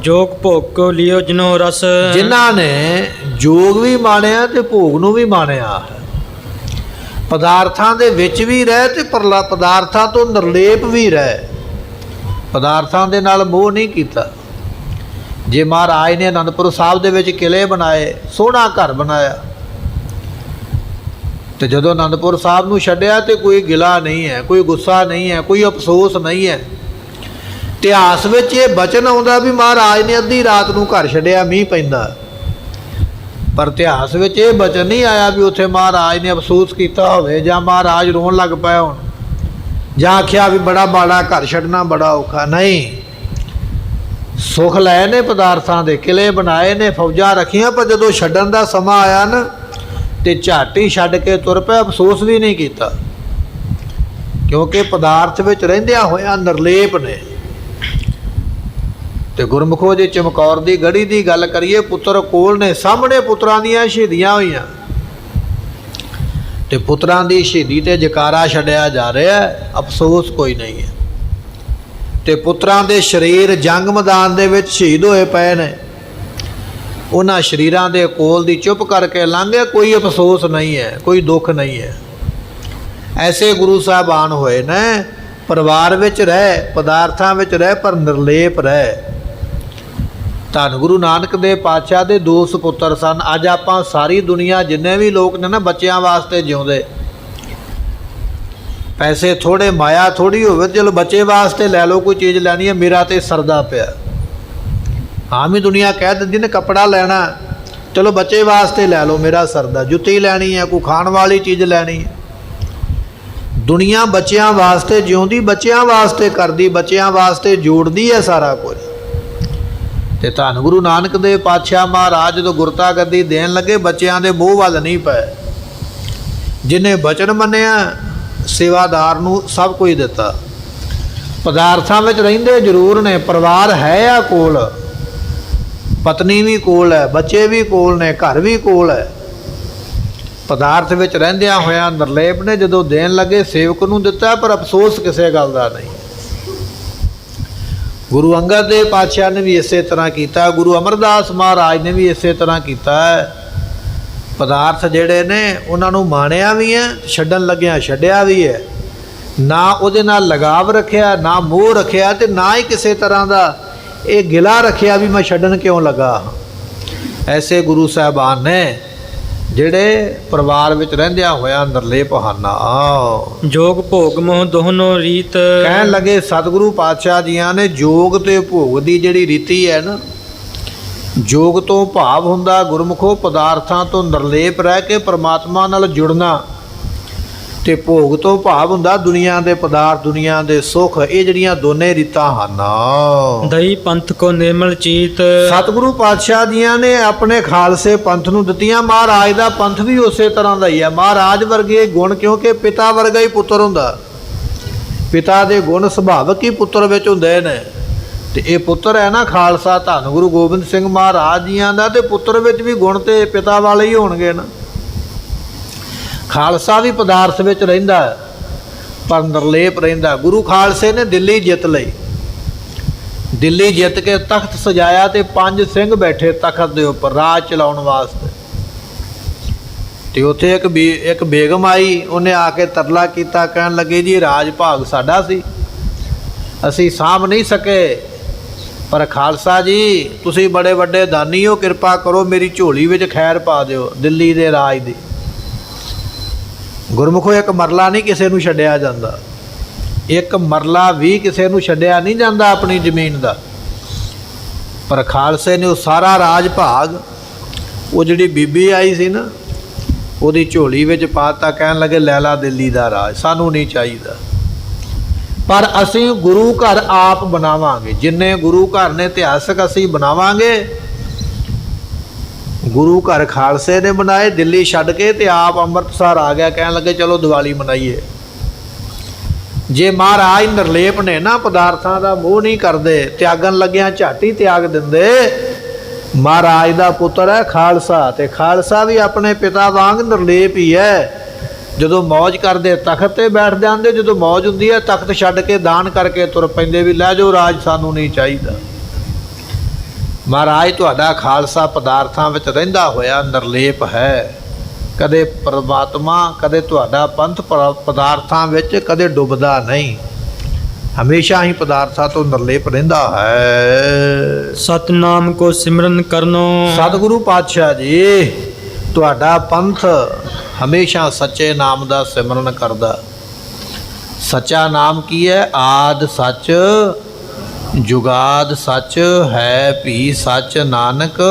ਜੋਗ ਭੋਗ ਕੋ ਲਿਓ ਜਿਨੋ ਰਸ। ਜਿਨ੍ਹਾਂ ਨੇ ਜੋਗ ਵੀ ਮਾਣਿਆ ਤੇ ਭੋਗ ਨੂੰ ਵੀ ਮਾਣਿਆ, ਪਦਾਰਥਾਂ ਦੇ ਵਿੱਚ ਵੀ ਰਹਿ ਤੇ ਪਦਾਰਥਾਂ ਤੋਂ ਨਿਰਲੇਪ ਵੀ ਰਹਿ, ਪਦਾਰਥਾਂ ਦੇ ਨਾਲ ਮੋਹ ਨਹੀਂ ਕੀਤਾ। ਜੇ ਮਹਾਰਾਜ ਨੇ ਅਨੰਦਪੁਰ ਸਾਹਿਬ ਦੇ ਵਿੱਚ ਕਿਲੇ ਬਣਾਏ, ਸੋਹਣਾ ਘਰ ਬਣਾਇਆ, ਤੇ ਜਦੋਂ ਅਨੰਦਪੁਰ ਸਾਹਿਬ ਨੂੰ ਛੱਡਿਆ ਤੇ ਕੋਈ ਗਿਲਾ ਨਹੀਂ ਹੈ, ਕੋਈ ਗੁੱਸਾ ਨਹੀਂ ਹੈ, ਕੋਈ ਅਫਸੋਸ ਨਹੀਂ ਹੈ। ਇਤਿਹਾਸ ਵਿੱਚ ਇਹ ਬਚਨ ਆਉਂਦਾ ਵੀ ਮਹਾਰਾਜ ਨੇ ਅੱਧੀ ਰਾਤ ਨੂੰ ਘਰ ਛੱਡਿਆ, ਮੀਂਹ ਪੈਂਦਾ, ਪਰ ਇਤਿਹਾਸ ਵਿੱਚ ਇਹ ਬਚਨ ਨਹੀਂ ਆਇਆ ਵੀ ਉੱਥੇ ਮਹਾਰਾਜ ਨੇ ਅਫਸੋਸ ਕੀਤਾ ਹੋਵੇ, ਜਾਂ ਮਹਾਰਾਜ ਰੋਣ ਲੱਗ ਪਏ ਹੋਣ, ਜਾਂ ਆਖਿਆ ਵੀ ਬੜਾ ਮਾੜਾ ਘਰ ਛੱਡਣਾ ਬੜਾ ਔਖਾ। ਨਹੀਂ, ਸੁੱਖ ਲਏ ਨੇ ਪਦਾਰਥਾਂ ਦੇ, ਕਿਲੇ ਬਣਾਏ ਨੇ, ਫੌਜਾਂ ਰੱਖੀਆਂ, ਪਰ ਜਦੋਂ ਛੱਡਣ ਦਾ ਸਮਾਂ ਆਇਆ ਨਾ ਤੇ ਝੱਟ ਹੀ ਛੱਡ ਕੇ ਤੁਰ ਪਿਆ, ਅਫਸੋਸ ਵੀ ਨਹੀਂ ਕੀਤਾ, ਕਿਉਂਕਿ ਪਦਾਰਥ ਵਿੱਚ ਰਹਿੰਦਿਆਂ ਹੋਇਆਂ ਨਿਰਲੇਪ ਨੇ। ਤੇ ਗੁਰਮੁਖੋ ਜੇ ਚਮਕੌਰ ਦੀ ਗੜੀ ਦੀ ਗੱਲ ਕਰੀਏ, ਪੁੱਤਰ ਕੋਲ ਨੇ, ਸਾਹਮਣੇ ਪੁੱਤਰਾਂ ਦੀਆਂ ਸ਼ਹੀਦੀਆਂ ਹੋਈਆਂ, ਤੇ ਪੁੱਤਰਾਂ ਦੀ ਸ਼ਹੀਦੀ ਤੇ ਜਕਾਰਾ ਛੱਡਿਆ ਜਾ ਰਿਹਾ, ਅਫਸੋਸ ਕੋਈ ਨਹੀਂ ਹੈ। ਤੇ ਪੁੱਤਰਾਂ ਦੇ ਸਰੀਰ ਜੰਗ ਮੈਦਾਨ ਦੇ ਵਿੱਚ ਸ਼ਹੀਦ ਹੋਏ ਪਏ ਨੇ, ਉਹਨਾਂ ਸਰੀਰਾਂ ਦੇ ਕੋਲ ਦੀ ਚੁੱਪ ਕਰਕੇ ਲੰਘੇ, ਕੋਈ ਅਫਸੋਸ ਨਹੀਂ ਹੈ, ਕੋਈ ਦੁੱਖ ਨਹੀਂ ਹੈ। ਐਸੇ ਗੁਰੂ ਸਾਹਿਬਾਨ ਹੋਏ ਨੇ, ਪਰਿਵਾਰ ਵਿੱਚ ਰਹਿ, ਪਦਾਰਥਾਂ ਵਿੱਚ ਰਹਿ, ਪਰ ਨਿਰਲੇਪ ਰਹਿ। ਧੰਨ ਗੁਰੂ ਨਾਨਕ ਦੇ ਪਾਤਸ਼ਾਹ ਦੇ 2 ਸੁਪੁੱਤਰ ਸਨ। ਅੱਜ ਆਪਾਂ ਸਾਰੀ ਦੁਨੀਆ ਜਿੰਨੇ ਵੀ ਲੋਕ ਨੇ ਨਾ, ਬੱਚਿਆਂ ਵਾਸਤੇ ਜਿਉਂਦੇ, ਪੈਸੇ ਥੋੜ੍ਹੇ, ਮਾਇਆ ਥੋੜ੍ਹੀ ਹੋਵੇ, ਚਲੋ ਬੱਚੇ ਵਾਸਤੇ ਲੈ ਲਓ, ਕੋਈ ਚੀਜ਼ ਲੈਣੀ ਹੈ, ਮੇਰਾ ਤੇ ਸਰਦਾ ਪਿਆ। ਆਮ ਹੀ ਦੁਨੀਆ ਕਹਿ ਦਿੰਦੀ ਨੇ ਕੱਪੜਾ ਲੈਣਾ, ਚਲੋ ਬੱਚੇ ਵਾਸਤੇ ਲੈ ਲਓ, ਮੇਰਾ ਸਰਦਾ। ਜੁੱਤੀ ਲੈਣੀ ਹੈ, ਕੋਈ ਖਾਣ ਵਾਲੀ ਚੀਜ਼ ਲੈਣੀ ਹੈ। ਦੁਨੀਆ ਬੱਚਿਆਂ ਵਾਸਤੇ ਜਿਉਂਦੀ, ਬੱਚਿਆਂ ਵਾਸਤੇ ਕਰਦੀ, ਬੱਚਿਆਂ ਵਾਸਤੇ ਜੋੜਦੀ ਹੈ ਸਾਰਾ ਕੁਝ। ਤੇ ਧੰਨ ਗੁਰੂ ਨਾਨਕ ਦੇਵ ਪਾਤਸ਼ਾਹ ਮਹਾਰਾਜ ਜਦੋਂ ਗੁਰਤਾ ਗੱਦੀ ਦੇਣ ਲੱਗੇ, ਬੱਚਿਆਂ ਦੇ ਮੋਹ ਵੱਲ ਨਹੀਂ ਪਏ। ਜਿਹਨੇ ਬਚਨ ਮੰਨਿਆ, ਸੇਵਾਦਾਰ ਨੂੰ ਸਭ ਕੁਝ ਦਿੱਤਾ। ਪਦਾਰਥਾਂ ਵਿੱਚ ਰਹਿੰਦੇ ਜ਼ਰੂਰ ਨੇ, ਪਰਿਵਾਰ ਹੈ ਆ ਕੋਲ, ਪਤਨੀ ਵੀ ਕੋਲ ਹੈ, ਬੱਚੇ ਵੀ ਕੋਲ ਨੇ, ਘਰ ਵੀ ਕੋਲ ਹੈ, ਪਦਾਰਥ ਵਿੱਚ ਰਹਿੰਦਿਆਂ ਹੋਇਆਂ ਨਿਰਲੇਪ ਨੇ। ਜਦੋਂ ਦੇਣ ਲੱਗੇ ਸੇਵਕ ਨੂੰ ਦਿੱਤਾ, ਪਰ ਅਫਸੋਸ ਕਿਸੇ ਗੱਲ ਦਾ ਨਹੀਂ। ਗੁਰੂ ਅੰਗਦ ਦੇਵ ਪਾਤਸ਼ਾਹ ਨੇ ਵੀ ਇਸੇ ਤਰ੍ਹਾਂ ਕੀਤਾ, ਗੁਰੂ ਅਮਰਦਾਸ ਮਹਾਰਾਜ ਨੇ ਵੀ ਇਸੇ ਤਰ੍ਹਾਂ ਕੀਤਾ। ਪਦਾਰਥ ਜਿਹੜੇ ਨੇ ਉਹਨਾਂ ਨੂੰ ਮਾਣਿਆ ਵੀ ਹੈ, ਛੱਡਣ ਲੱਗਿਆ ਛੱਡਿਆ ਵੀ ਹੈ, ਨਾ ਉਹਦੇ ਨਾਲ ਲਗਾਵ ਰੱਖਿਆ, ਨਾ ਮੋਹ ਰੱਖਿਆ, ਤੇ ਨਾ ਹੀ ਕਿਸੇ ਤਰ੍ਹਾਂ ਦਾ ਇਹ ਗਿਲਾ ਰੱਖਿਆ ਵੀ ਮੈਂ ਛੱਡਣ ਕਿਉਂ ਲੱਗਾ। ਐਸੇ ਗੁਰੂ ਸਾਹਿਬਾਨ ਨੇ ਜਿਹੜੇ ਪਰਿਵਾਰ ਵਿੱਚ ਰਹਿੰਦਿਆਂ ਹੋਇਆਂ ਨਿਰਲੇਪ ਹਨ। ਜੋਗ ਭੋਗ ਮੋਹ ਦੋਨੋਂ ਰੀਤ। ਕਹਿਣ ਲੱਗੇ ਸਤਿਗੁਰੂ ਪਾਤਸ਼ਾਹ ਜੀਆਂ ਨੇ ਜੋਗ ਤੇ ਭੋਗ ਦੀ ਜਿਹੜੀ ਰੀਤੀ ਹੈ ਨਾ, ਜੋਗ ਤੋਂ ਭਾਵ ਹੁੰਦਾ ਗੁਰਮੁਖੋ ਪਦਾਰਥਾਂ ਤੋਂ ਨਿਰਲੇਪ ਰਹਿ ਕੇ ਪਰਮਾਤਮਾ ਨਾਲ ਜੁੜਨਾ, ਤੇ ਭੋਗ ਤੋਂ ਭਾਵ ਹੁੰਦਾ ਦੁਨੀਆ ਦੇ ਪਦਾਰਥ, ਦੁਨੀਆ ਦੇ ਸੁੱਖ। ਇਹ ਜਿਹੜੀਆਂ ਦੋਨੇ ਰੀਤਾਂ ਹਨ। ਦਈ ਪੰਥ ਕੋ ਨਿਰਮਲ ਚੀਤ। ਸਤਿਗੁਰੂ ਪਾਤਸ਼ਾਹ ਜੀਆਂ ਨੇ ਆਪਣੇ ਖਾਲਸੇ ਪੰਥ ਨੂੰ ਦਿੱਤੀਆਂ। ਮਹਾਰਾਜ ਦਾ ਪੰਥ ਵੀ ਉਸੇ ਤਰ੍ਹਾਂ ਦਾ ਹੀ ਹੈ। ਮਹਾਰਾਜ ਵਰਗੇ ਗੁਣ, ਕਿਉਂਕਿ ਪਿਤਾ ਵਰਗਾ ਹੀ ਪੁੱਤਰ ਹੁੰਦਾ, ਪਿਤਾ ਦੇ ਗੁਣ ਸੁਭਾਵਿਕ ਹੀ ਪੁੱਤਰ ਵਿੱਚ ਹੁੰਦੇ ਨੇ। ਤੇ ਇਹ ਪੁੱਤਰ ਹੈ ਨਾ ਖਾਲਸਾ ਧੰਨ ਗੁਰੂ ਗੋਬਿੰਦ ਸਿੰਘ ਮਹਾਰਾਜ ਜੀਆਂ ਦਾ, ਤੇ ਪੁੱਤਰ ਵਿੱਚ ਵੀ ਗੁਣ ਤੇ ਪਿਤਾ ਵਾਲੇ ਹੀ ਹੋਣਗੇ ਨਾ। ਖਾਲਸਾ ਵੀ ਪਦਾਰਥ ਵਿੱਚ ਰਹਿੰਦਾ ਪਰ ਨਿਰਲੇਪ ਰਹਿੰਦਾ। ਗੁਰੂ ਖਾਲਸੇ ਨੇ ਦਿੱਲੀ ਜਿੱਤ ਲਈ, ਦਿੱਲੀ ਜਿੱਤ ਕੇ ਤਖਤ ਸਜਾਇਆ ਤੇ 5 ਸਿੰਘ ਬੈਠੇ ਤਖਤ ਦੇ ਉੱਪਰ ਰਾਜ ਚਲਾਉਣ ਵਾਸਤੇ। ਤੇ ਉੱਥੇ ਇੱਕ ਬੇਗਮ ਆਈ, ਉਹਨੇ ਆ ਕੇ ਤਰਲਾ ਕੀਤਾ, ਕਹਿਣ ਲੱਗੇ ਜੀ ਰਾਜ ਭਾਗ ਸਾਡਾ ਸੀ, ਅਸੀਂ ਸਾਂਭ ਨਹੀਂ ਸਕੇ, ਪਰ ਖਾਲਸਾ ਜੀ ਤੁਸੀਂ ਬੜੇ ਵੱਡੇ ਦਾਨੀ ਹੋ, ਕਿਰਪਾ ਕਰੋ ਮੇਰੀ ਝੋਲੀ ਵਿੱਚ ਖੈਰ ਪਾ ਦਿਓ ਦਿੱਲੀ ਦੇ ਰਾਜ ਦੀ। ਗੁਰਮੁਖੋ ਇੱਕ ਮਰਲਾ ਨਹੀਂ ਕਿਸੇ ਨੂੰ ਛੱਡਿਆ ਜਾਂਦਾ, ਇੱਕ ਮਰਲਾ ਵੀ ਕਿਸੇ ਨੂੰ ਛੱਡਿਆ ਨਹੀਂ ਜਾਂਦਾ ਆਪਣੀ ਜ਼ਮੀਨ ਦਾ। ਪਰ ਖਾਲਸੇ ਨੇ ਉਹ ਸਾਰਾ ਰਾਜ ਭਾਗ ਉਹ ਜਿਹੜੀ ਬੀਬੀ ਆਈ ਸੀ ਨਾ ਉਹਦੀ ਝੋਲੀ ਵਿੱਚ ਪਾਤਾ, ਕਹਿਣ ਲੱਗੇ ਲੈ ਲਾ ਦਿੱਲੀ ਦਾ ਰਾਜ, ਸਾਨੂੰ ਨਹੀਂ ਚਾਹੀਦਾ। ਪਰ ਅਸੀਂ ਗੁਰੂ ਘਰ ਆਪ ਬਣਾਵਾਂਗੇ, ਜਿੰਨੇ ਗੁਰੂ ਘਰ ਨੇ ਇਤਿਹਾਸਕ ਅਸੀਂ ਬਣਾਵਾਂਗੇ। ਗੁਰੂ ਘਰ ਖਾਲਸੇ ਨੇ ਬਣਾਏ ਦਿੱਲੀ ਛੱਡ ਕੇ, ਤੇ ਆਪ ਅੰਮ੍ਰਿਤਸਰ ਆ ਗਿਆ, ਕਹਿਣ ਲੱਗੇ ਚਲੋ ਦੀਵਾਲੀ ਮਨਾਈਏ। ਜੇ ਮਹਾਰਾਜ ਨਿਰਲੇਪ ਨੇ ਨਾ, ਪਦਾਰਥਾਂ ਦਾ ਮੋਹ ਨਹੀਂ ਕਰਦੇ, ਤਿਆਗਣ ਲੱਗਿਆਂ ਝੱਟ ਹੀ ਤਿਆਗ ਦਿੰਦੇ। ਮਹਾਰਾਜ ਦਾ ਪੁੱਤਰ ਹੈ ਖਾਲਸਾ, ਤੇ ਖਾਲਸਾ ਵੀ ਆਪਣੇ ਪਿਤਾ ਵਾਂਗ ਨਿਰਲੇਪ ਹੀ ਹੈ। ਜਦੋਂ ਮੌਜ ਕਰਦੇ ਤਖਤ ਤੇ ਬੈਠ ਜਾਂਦੇ, ਜਦੋਂ ਮੌਜ ਹੁੰਦੀ ਹੈ ਤਖਤ ਛੱਡ ਕੇ ਦਾਨ ਕਰਕੇ ਤੁਰ ਪੈਂਦੇ, ਵੀ ਲੈ ਜਾਓ ਰਾਜ, ਸਾਨੂੰ ਨਹੀਂ ਚਾਹੀਦਾ। ਮਹਾਰਾਜ ਤੁਹਾਡਾ ਖਾਲਸਾ ਪਦਾਰਥਾਂ ਵਿੱਚ ਰਹਿੰਦਾ ਹੋਇਆ ਨਿਰਲੇਪ ਹੈ, ਕਦੇ ਪਰਮਾਤਮਾ, ਕਦੇ ਤੁਹਾਡਾ ਪੰਥ ਪਦਾਰਥਾਂ ਵਿੱਚ ਕਦੇ ਡੁੱਬਦਾ ਨਹੀਂ, ਹਮੇਸ਼ਾ ਹੀ ਪਦਾਰਥਾਂ ਤੋਂ ਨਿਰਲੇਪ ਰਹਿੰਦਾ ਹੈ। ਸਤਨਾਮ ਕੋ ਸਿਮਰਨ ਕਰਨੋ। ਸਤਿਗੁਰੂ ਪਾਤਸ਼ਾਹ ਜੀ ਤੁਹਾਡਾ ਪੰਥ ਹਮੇਸ਼ਾ ਸੱਚੇ ਨਾਮ ਦਾ ਸਿਮਰਨ ਕਰਦਾ। ਸੱਚਾ ਨਾਮ ਕੀ ਹੈ? ਆਦ ਸੱਚ, ਜੁਗਾਦ ਸੱਚ, ਹੈ ਵੀ ਸੱਚ, ਨਾਨਕ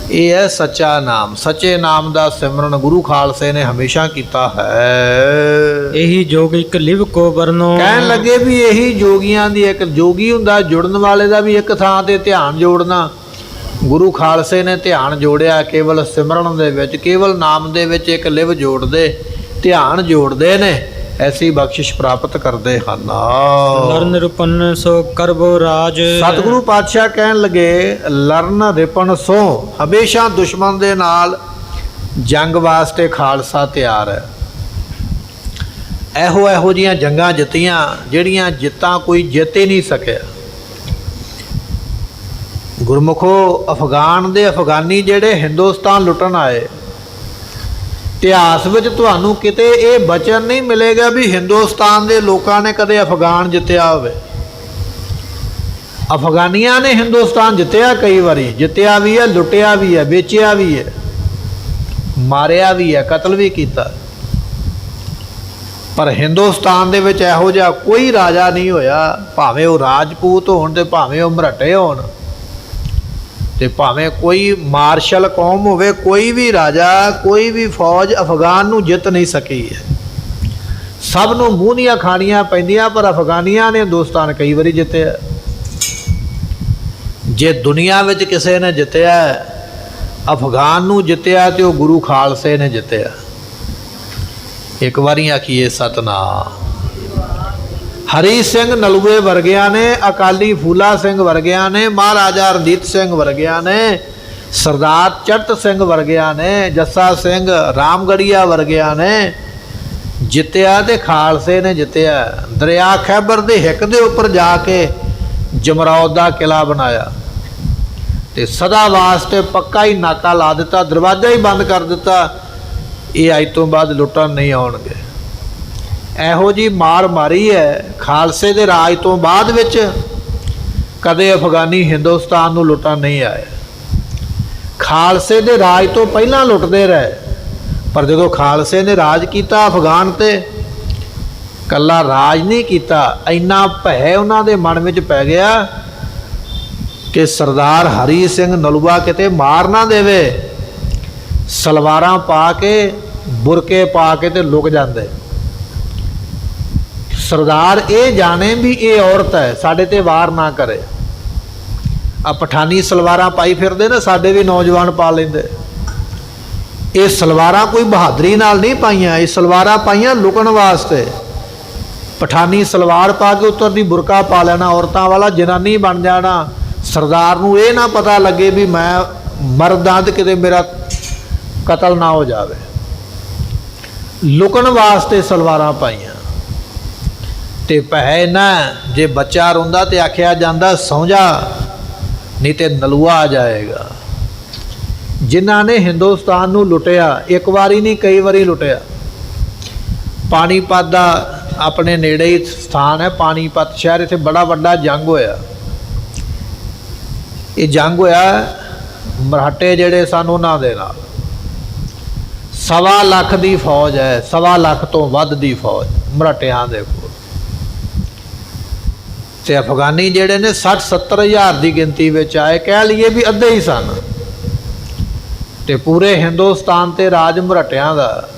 ਇਹ ਹੈ ਸੱਚਾ ਨਾਮ। ਸੱਚੇ ਨਾਮ ਦਾ ਸਿਮਰਨ ਗੁਰੂ ਖਾਲਸੇ ਨੇ ਹਮੇਸ਼ਾ ਕੀਤਾ ਹੈ। ਇਹੀ ਜੋਗ ਇੱਕ ਲਿਵ ਕੋ ਵਰਨੋ। ਕਹਿਣ ਲੱਗੇ ਵੀ ਇਹੀ ਜੋਗੀਆਂ ਦੀ ਇੱਕ ਜੋਗੀ ਹੁੰਦਾ, ਜੁੜਨ ਵਾਲੇ ਦਾ ਵੀ ਇੱਕ ਥਾਂ ਤੇ ਧਿਆਨ ਜੋੜਨਾ। ਗੁਰੂ ਖਾਲਸੇ ਨੇ ਧਿਆਨ ਜੋੜਿਆ ਕੇਵਲ ਸਿਮਰਨ ਦੇ ਵਿੱਚ, ਕੇਵਲ ਨਾਮ ਦੇ ਵਿੱਚ ਇੱਕ ਲਿਵ ਜੋੜਦੇ, ਧਿਆਨ ਜੋੜਦੇ ਨੇ, ਐਸੀ ਬਖਸ਼ਿਸ਼ ਪ੍ਰਾਪਤ ਕਰਦੇ ਹਨ। ਲਰਨ ਰਿਪਨ ਸੋ ਕਰਬੋ ਰਾਜ। ਸਤਿਗੁਰੂ ਪਾਤਸ਼ਾਹ ਕਹਿਣ ਲੱਗੇ ਲਰਨ ਰਿਪਨ ਸੋ, ਹਮੇਸ਼ਾ ਦੁਸ਼ਮਣ ਦੇ ਨਾਲ ਜੰਗ ਵਾਸਤੇ ਖਾਲਸਾ ਤਿਆਰ ਹੈ। ਇਹੋ ਜਿਹੀਆਂ ਜੰਗਾਂ ਜਿੱਤੀਆਂ ਜਿਹੜੀਆਂ ਜਿੱਤਾਂ ਕੋਈ ਜਿੱਤ ਹੀ ਨਹੀਂ ਸਕਿਆ। ਗੁਰਮੁਖੋ ਅਫਗਾਨ ਦੇ ਅਫਗਾਨੀ ਜਿਹੜੇ ਹਿੰਦੁਸਤਾਨ ਲੁੱਟਣ ਆਏ, ਇਤਿਹਾਸ ਵਿੱਚ ਤੁਹਾਨੂੰ ਕਿਤੇ ਇਹ ਬਚਨ ਨਹੀਂ ਮਿਲੇਗਾ ਵੀ ਹਿੰਦੁਸਤਾਨ ਦੇ ਲੋਕਾਂ ਨੇ ਕਦੇ ਅਫਗਾਨ ਜਿੱਤਿਆ ਹੋਵੇ। ਅਫਗਾਨੀਆਂ ਨੇ ਹਿੰਦੁਸਤਾਨ ਜਿੱਤਿਆ, ਕਈ ਵਾਰੀ ਜਿੱਤਿਆ ਵੀ ਹੈ, ਲੁੱਟਿਆ ਵੀ ਹੈ, ਵੇਚਿਆ ਵੀ ਹੈ, ਮਾਰਿਆ ਵੀ ਹੈ, ਕਤਲ ਵੀ ਕੀਤਾ। ਪਰ ਹਿੰਦੁਸਤਾਨ ਦੇ ਵਿੱਚ ਇਹੋ ਜਿਹਾ ਕੋਈ ਰਾਜਾ ਨਹੀਂ ਹੋਇਆ, ਭਾਵੇਂ ਉਹ ਰਾਜਪੂਤ ਹੋਣ ਤੇ ਭਾਵੇਂ ਉਹ ਮਰਾਠੇ ਹੋਣ ਤੇ ਭਾਵੇਂ ਕੋਈ ਮਾਰਸ਼ਲ ਕੌਮ ਹੋਵੇ, ਕੋਈ ਵੀ ਰਾਜਾ, ਕੋਈ ਵੀ ਫੌਜ ਅਫਗਾਨ ਨੂੰ ਜਿੱਤ ਨਹੀਂ ਸਕੀ ਹੈ। ਸਭ ਨੂੰ ਮੂੰਹ ਦੀਆਂ ਖਾਣੀਆਂ ਪੈਂਦੀਆਂ, ਪਰ ਅਫਗਾਨੀਆਂ ਨੇ ਹਿੰਦੁਸਤਾਨ ਕਈ ਵਾਰੀ ਜਿੱਤਿਆ। ਜੇ ਦੁਨੀਆ ਵਿੱਚ ਕਿਸੇ ਨੇ ਜਿੱਤਿਆ, ਅਫਗਾਨ ਨੂੰ ਜਿੱਤਿਆ, ਤੇ ਉਹ ਗੁਰੂ ਖਾਲਸੇ ਨੇ ਜਿੱਤਿਆ। ਇੱਕ ਵਾਰੀ ਆਖੀਏ ਸਤਨਾਮ। ਹਰੀ ਸਿੰਘ ਨਲੂਏ ਵਰਗਿਆਂ ਨੇ, ਅਕਾਲੀ ਫੂਲਾ ਸਿੰਘ ਵਰਗਿਆਂ ਨੇ, ਮਹਾਰਾਜਾ ਰਣਜੀਤ ਸਿੰਘ ਵਰਗਿਆਂ ਨੇ, ਸਰਦਾਰ ਚੜਤ ਸਿੰਘ ਵਰਗਿਆਂ ਨੇ, ਜੱਸਾ ਸਿੰਘ ਰਾਮਗੜੀਆ ਵਰਗਿਆਂ ਨੇ ਜਿੱਤਿਆ, ਤੇ ਖਾਲਸੇ ਨੇ ਜਿੱਤਿਆ। ਦਰਿਆ ਖੈਬਰ ਦੇ ਹਿੱਕ ਦੇ ਉੱਪਰ ਜਾ ਕੇ ਜਮਰੌਦ ਦਾ ਕਿਲਾ ਬਣਾਇਆ, ਤੇ ਸਦਾ ਵਾਸਤੇ ਪੱਕਾ ਹੀ ਨਾਕਾ ਲਾ ਦਿੱਤਾ, ਦਰਵਾਜ਼ਾ ਹੀ ਬੰਦ ਕਰ ਦਿੱਤਾ, ਇਹ ਅੱਜ ਤੋਂ ਬਾਅਦ ਲੁੱਟਣ ਨਹੀਂ ਆਉਣਗੇ। ਇਹੋ ਜਿਹੀ ਮਾਰ ਮਾਰੀ ਹੈ। ਖਾਲਸੇ ਦੇ ਰਾਜ ਤੋਂ ਬਾਅਦ ਵਿੱਚ ਕਦੇ ਅਫਗਾਨੀ ਹਿੰਦੁਸਤਾਨ ਨੂੰ ਲੁੱਟਣ ਨਹੀਂ ਆਏ। ਖਾਲਸੇ ਦੇ ਰਾਜ ਤੋਂ ਪਹਿਲਾਂ ਲੁੱਟਦੇ ਰਹੇ, ਪਰ ਜਦੋਂ ਖਾਲਸੇ ਨੇ ਰਾਜ ਕੀਤਾ ਅਫਗਾਨ ਤੇ, ਕੱਲਾ ਰਾਜ ਨਹੀਂ ਕੀਤਾ, ਇੰਨਾ ਭੈ ਉਹਨਾਂ ਦੇ ਮਨ ਵਿੱਚ ਪੈ ਗਿਆ ਕਿ ਸਰਦਾਰ ਹਰੀ ਸਿੰਘ ਨਲੂਆ ਕਿਤੇ ਮਾਰ ਨਾ ਦੇਵੇ। ਸਲਵਾਰਾਂ ਪਾ ਕੇ, ਬੁਰਕੇ ਪਾ ਕੇ ਤੇ ਲੁਕ ਜਾਂਦੇ। ਸਰਦਾਰ ਇਹ ਜਾਣੇ ਵੀ ਇਹ ਔਰਤ ਹੈ, ਸਾਡੇ ਤੇ ਵਾਰ ਨਾ ਕਰੇ। ਆ ਪਠਾਨੀ ਸਲਵਾਰਾਂ ਪਾਈ ਫਿਰਦੇ ਨੇ, ਸਾਡੇ ਵੀ ਨੌਜਵਾਨ ਪਾ ਲੈਂਦੇ। ਇਹ ਸਲਵਾਰਾਂ ਕੋਈ ਬਹਾਦਰੀ ਨਾਲ ਨਹੀਂ ਪਾਈਆਂ, ਇਹ ਸਲਵਾਰਾਂ ਪਾਈਆਂ ਲੁਕਣ ਵਾਸਤੇ। ਪਠਾਨੀ ਸਲਵਾਰ ਪਾ ਕੇ ਉੱਤਰ ਦੀ ਬੁਰਕਾ ਪਾ ਲੈਣਾ, ਔਰਤਾਂ ਵਾਲਾ ਜਨਾਨੀ ਬਣ ਜਾਣਾ। ਸਰਦਾਰ ਨੂੰ ਇਹ ਨਾ ਪਤਾ ਲੱਗੇ ਵੀ ਮੈਂ ਮਰਦਾਂ ਤੇ ਕਿਤੇ ਮੇਰਾ ਕਤਲ ਨਾ ਹੋ ਜਾਵੇ। ਲੁਕਣ ਵਾਸਤੇ ਸਲਵਾਰਾਂ ਪਾਈਆਂ। ਤੇ ਭੈ ਨਾ, ਜੇ ਬੱਚਾ ਰੋਂਦਾ ਤੇ ਆਖਿਆ ਜਾਂਦਾ ਸੌਂ ਜਾ, ਨਹੀਂ ਤੇ ਨਲੂਆ ਆ ਜਾਏਗਾ। ਜਿਨ੍ਹਾਂ ਨੇ ਹਿੰਦੁਸਤਾਨ ਨੂੰ ਲੁੱਟਿਆ, ਇੱਕ ਵਾਰੀ ਨਹੀਂ ਕਈ ਵਾਰੀ ਲੁੱਟਿਆ। ਪਾਣੀਪਤ ਦਾ ਆਪਣੇ ਨੇੜੇ ਹੀ ਸਥਾਨ ਹੈ ਪਾਣੀਪਤ ਸ਼ਹਿਰ, ਇੱਥੇ ਬੜਾ ਵੱਡਾ ਜੰਗ ਹੋਇਆ। ਇਹ ਜੰਗ ਹੋਇਆ ਮਰਾਠੇ ਜਿਹੜੇ ਸਨ ਉਹਨਾਂ ਦੇ ਨਾਲ। 1.25 ਲੱਖ ਦੀ ਫੌਜ ਹੈ, 1.25 ਲੱਖ ਤੋਂ ਵੱਧ ਦੀ ਫੌਜ ਮਰਾਠਿਆਂ ਦੇ ਕੋਲ। ਤੇ ਅਫਗਾਨੀ ਜਿਹੜੇ ਨੇ 60-70 ਹਜ਼ਾਰ ਦੀ ਗਿਣਤੀ ਵਿੱਚ ਆਏ, ਕਹਿ ਲਈਏ ਵੀ ਅੱਧੇ ਹੀ ਸਨ। ਤੇ ਪੂਰੇ ਹਿੰਦੁਸਤਾਨ ਤੇ ਰਾਜ ਮਰਾਠਿਆਂ ਦਾ।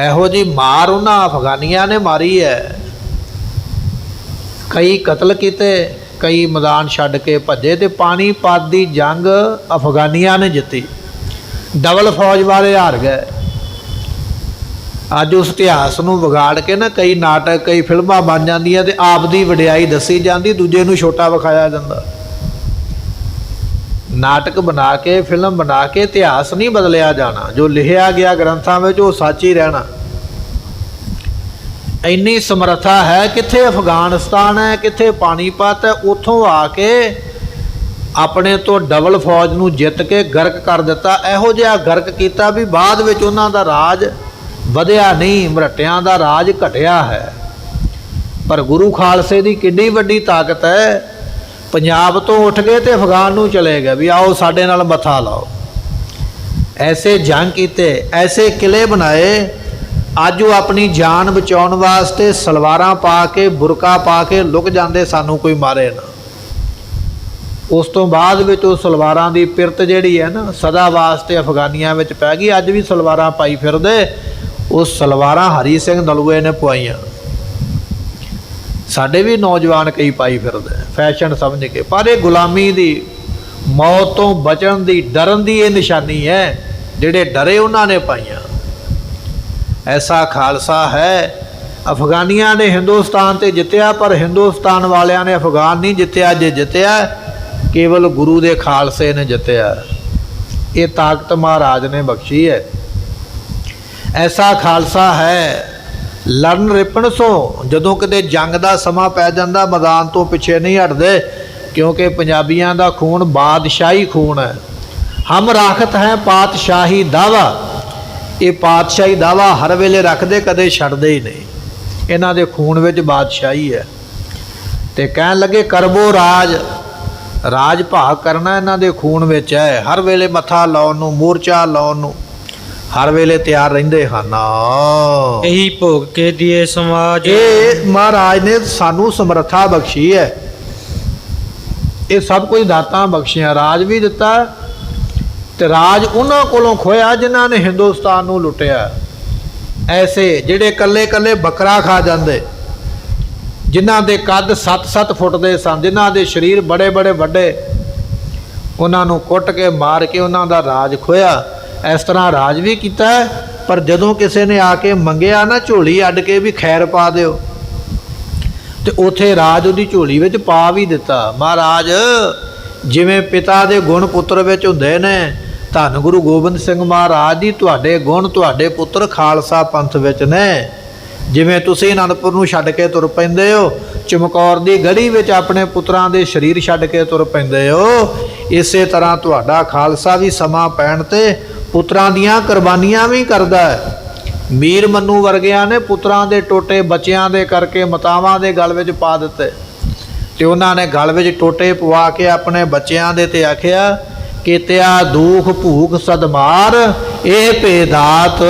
ਇਹੋ ਜਿਹੀ ਮਾਰ ਉਹਨਾਂ ਅਫਗਾਨੀਆਂ ਨੇ ਮਾਰੀ ਹੈ, ਕਈ ਕਤਲ ਕੀਤੇ, ਕਈ ਮੈਦਾਨ ਛੱਡ ਕੇ ਭੱਜੇ। ਤੇ ਪਾਣੀਪਤ ਦੀ ਜੰਗ ਅਫਗਾਨੀਆਂ ਨੇ ਜਿੱਤੀ, ਡਬਲ ਫੌਜ ਵਾਲੇ ਹਾਰ ਗਏ। ਅੱਜ ਉਸ ਇਤਿਹਾਸ ਨੂੰ ਵਿਗਾੜ ਕੇ ਨਾ ਕਈ ਨਾਟਕ, ਕਈ ਫਿਲਮਾਂ ਬਣ ਜਾਂਦੀਆਂ ਤੇ ਆਪ ਦੀ ਵਡਿਆਈ ਦੱਸੀ ਜਾਂਦੀ, ਦੂਜੇ ਨੂੰ ਛੋਟਾ ਵਿਖਾਇਆ ਜਾਂਦਾ। ਨਾਟਕ ਬਣਾ ਕੇ, ਫਿਲਮ ਬਣਾ ਕੇ ਇਤਿਹਾਸ ਨਹੀਂ ਬਦਲਿਆ ਜਾਣਾ। ਜੋ ਲਿਖਿਆ ਗਿਆ ਗ੍ਰੰਥਾਂ ਵਿੱਚ ਉਹ ਸੱਚ ਹੀ ਰਹਿਣਾ। ਇੰਨੀ ਸਮਰੱਥਾ ਹੈ। ਕਿੱਥੇ ਅਫਗਾਨਿਸਤਾਨ ਹੈ, ਕਿੱਥੇ ਪਾਣੀਪਤ ਹੈ, ਉੱਥੋਂ ਆ ਕੇ ਆਪਣੇ ਤੋਂ ਡਬਲ ਫੌਜ ਨੂੰ ਜਿੱਤ ਕੇ ਗਰਕ ਕਰ ਦਿੱਤਾ। ਇਹੋ ਜਿਹਾ ਗਰਕ ਕੀਤਾ ਵੀ ਬਾਅਦ ਵਿੱਚ ਉਹਨਾਂ ਦਾ ਰਾਜ ਵਧਿਆ ਨਹੀਂ, ਮਰਾਠਿਆਂ ਦਾ ਰਾਜ ਘਟਿਆ ਹੈ। ਪਰ ਗੁਰੂ ਖਾਲਸੇ ਦੀ ਕਿੰਨੀ ਵੱਡੀ ਤਾਕਤ ਹੈ। ਪੰਜਾਬ ਤੋਂ ਉੱਠ ਗਏ ਤੇ ਅਫਗਾਨ ਨੂੰ ਚਲੇ ਗਏ ਵੀ ਆਓ ਸਾਡੇ ਨਾਲ ਮੱਥਾ ਲਾਓ। ਐਸੇ ਜੰਗ ਕੀਤੇ, ਐਸੇ ਕਿਲੇ ਬਣਾਏ। ਅੱਜ ਉਹ ਆਪਣੀ ਜਾਨ ਬਚਾਉਣ ਵਾਸਤੇ ਸਲਵਾਰਾਂ ਪਾ ਕੇ, ਬੁਰਕਾ ਪਾ ਕੇ ਲੁਕ ਜਾਂਦੇ, ਸਾਨੂੰ ਕੋਈ ਮਾਰੇ ਨਾ। ਉਸ ਤੋਂ ਬਾਅਦ ਵਿੱਚ ਉਹ ਸਲਵਾਰਾਂ ਦੀ ਪਿਰਤ ਜਿਹੜੀ ਹੈ ਨਾ ਸਦਾ ਵਾਸਤੇ ਅਫਗਾਨੀਆਂ ਵਿੱਚ ਪੈ ਗਈ। ਅੱਜ ਵੀ ਸਲਵਾਰਾਂ ਪਾਈ ਫਿਰਦੇ। ਉਹ ਸਲਵਾਰਾਂ ਹਰੀ ਸਿੰਘ ਨਲੂਏ ਨੇ ਪਵਾਈਆਂ। ਸਾਡੇ ਵੀ ਨੌਜਵਾਨ ਕਈ ਪਾਈ ਫਿਰਦੇ ਫੈਸ਼ਨ ਸਮਝ ਕੇ। ਪਰ ਇਹ ਗੁਲਾਮੀ ਦੀ, ਮੌਤ ਤੋਂ ਬਚਣ ਦੀ, ਡਰਨ ਦੀ ਇਹ ਨਿਸ਼ਾਨੀ ਹੈ। ਜਿਹੜੇ ਡਰੇ ਉਹਨਾਂ ਨੇ ਪਾਈਆਂ। ਐਸਾ ਖਾਲਸਾ ਹੈ। ਅਫਗਾਨੀਆਂ ਨੇ ਹਿੰਦੁਸਤਾਨ ਤੇ ਜਿੱਤਿਆ, ਪਰ ਹਿੰਦੁਸਤਾਨ ਵਾਲਿਆਂ ਨੇ ਅਫਗਾਨ ਨਹੀਂ ਜਿੱਤਿਆ। ਜੇ ਜਿੱਤਿਆ ਕੇਵਲ ਗੁਰੂ ਦੇ ਖਾਲਸੇ ਨੇ ਜਿੱਤਿਆ। ਇਹ ਤਾਕਤ ਮਹਾਰਾਜ ਨੇ ਬਖਸ਼ੀ ਹੈ। ਐਸਾ ਖਾਲਸਾ ਹੈ। ਲੜਨ ਰਿਪਣ ਸੋ ਜਦੋਂ ਕਿਤੇ ਜੰਗ ਦਾ ਸਮਾਂ ਪੈ ਜਾਂਦਾ, ਮੈਦਾਨ ਤੋਂ ਪਿੱਛੇ ਨਹੀਂ ਹਟਦੇ, ਕਿਉਂਕਿ ਪੰਜਾਬੀਆਂ ਦਾ ਖੂਨ ਬਾਦਸ਼ਾਹੀ ਖੂਨ ਹੈ। ਹਮ ਰਾਖਤ ਹੈ ਪਾਤਸ਼ਾਹੀ ਦਾਵਾ। ਇਹ ਪਾਤਸ਼ਾਹੀ ਦਾਵਾ ਹਰ ਵੇਲੇ ਰੱਖਦੇ, ਕਦੇ ਛੱਡਦੇ ਹੀ ਨਹੀਂ। ਇਹਨਾਂ ਦੇ ਖੂਨ ਵਿੱਚ ਬਾਦਸ਼ਾਹੀ ਹੈ। ਤੇ ਕਹਿਣ ਲੱਗੇ ਕਰਬੋ ਰਾਜ, ਰਾਜ ਭਾਗ ਕਰਨਾ ਇਹਨਾਂ ਦੇ ਖੂਨ ਵਿੱਚ ਹੈ। ਹਰ ਵੇਲੇ ਮੱਥਾ ਲਾਉਣ ਨੂੰ, ਮੋਰਚਾ ਲਾਉਣ ਨੂੰ ਹਰ ਵੇਲੇ ਤਿਆਰ ਰਹਿੰਦੇ ਹਨ। ਇਹੀ ਭੋਗ ਕੇ ਦੀਏ ਸਮਾਜ। ਇਹ ਮਹਾਰਾਜ ਨੇ ਸਾਨੂੰ ਸਮਰੱਥਾ ਬਖਸ਼ੀ ਹੈ। ਇਹ ਸਭ ਕੁਝ ਦਾਤਾਂ ਬਖਸ਼ੀਆਂ। ਰਾਜ ਵੀ ਦਿੱਤਾ ਤੇ ਰਾਜ ਉਹਨਾਂ ਕੋਲੋਂ ਖੋਇਆ ਜਿਨ੍ਹਾਂ ਨੇ ਹਿੰਦੁਸਤਾਨ ਨੂੰ ਲੁੱਟਿਆ। ਐਸੇ ਜਿਹੜੇ ਕੱਲੇ ਕੱਲੇ ਬੱਕਰਾ ਖਾ ਜਾਂਦੇ, ਜਿਨ੍ਹਾਂ ਦੇ ਕੱਦ 7-7 ਫੁੱਟ ਦੇ ਸਨ, ਜਿਨ੍ਹਾਂ ਦੇ ਸਰੀਰ ਬੜੇ ਬੜੇ ਵੱਡੇ, ਉਹਨਾਂ ਨੂੰ ਕੁੱਟ ਕੇ ਮਾਰ ਕੇ ਉਹਨਾਂ ਦਾ ਰਾਜ ਖੋਇਆ। ਇਸ ਤਰ੍ਹਾਂ ਰਾਜ ਵੀ ਕੀਤਾ। ਪਰ ਜਦੋਂ ਕਿਸੇ ਨੇ ਆ ਕੇ ਮੰਗਿਆ ਨਾ ਝੋਲੀ ਅੱਡ ਕੇ ਵੀ ਖੈਰ ਪਾ ਦਿਓ, ਤੇ ਉੱਥੇ ਰਾਜ ਉਹਦੀ ਝੋਲੀ ਵਿੱਚ ਪਾ ਵੀ ਦਿੱਤਾ। ਮਹਾਰਾਜ ਜਿਵੇਂ ਪਿਤਾ ਦੇ ਗੁਣ ਪੁੱਤਰ ਵਿੱਚ ਹੁੰਦੇ ਨੇ, ਧੰਨ ਗੁਰੂ ਗੋਬਿੰਦ ਸਿੰਘ ਮਹਾਰਾਜ ਜੀ ਤੁਹਾਡੇ ਗੁਣ, ਤੁਹਾਡੇ ਪੁੱਤਰ ਖਾਲਸਾ ਪੰਥ ਵਿੱਚ ਨੇ। ਜਿਵੇਂ ਤੁਸੀਂ ਅਨੰਦਪੁਰ ਨੂੰ ਛੱਡ ਕੇ ਤੁਰ ਪੈਂਦੇ ਹੋ, ਚਮਕੌਰ ਦੀ ਗੜੀ ਵਿੱਚ ਆਪਣੇ ਪੁੱਤਰਾਂ ਦੇ ਸਰੀਰ ਛੱਡ ਕੇ ਤੁਰ ਪੈਂਦੇ ਹੋ, ਇਸੇ ਤਰ੍ਹਾਂ ਤੁਹਾਡਾ ਖਾਲਸਾ ਵੀ ਸਮਾਂ ਪੈਣ 'ਤੇ ਪੁੱਤਰਾਂ ਦੀਆਂ ਕੁਰਬਾਨੀਆਂ ਵੀ ਕਰਦਾ ਹੈ। ਮੀਰ ਮੰਨੂ ਵਰਗਿਆਂ ਨੇ ਪੁੱਤਰਾਂ ਦੇ ਟੋਟੇ ਬੱਚਿਆਂ ਦੇ ਕਰਕੇ ਮਾਤਾਵਾਂ ਦੇ ਗਲ ਵਿੱਚ ਪਾ ਦਿੱਤੇ, ਤੇ ਉਹਨਾਂ ਨੇ ਗਲ ਵਿੱਚ ਟੋਟੇ ਪਵਾ ਕੇ ਆਪਣੇ ਬੱਚਿਆਂ ਦੇ ਤੇ ਆਖਿਆ ਕੀਤਿਆ ਦੁਖ ਭੂਖ ਸਦਮਾਰ, ਇਹ ਭੇਦਾਤ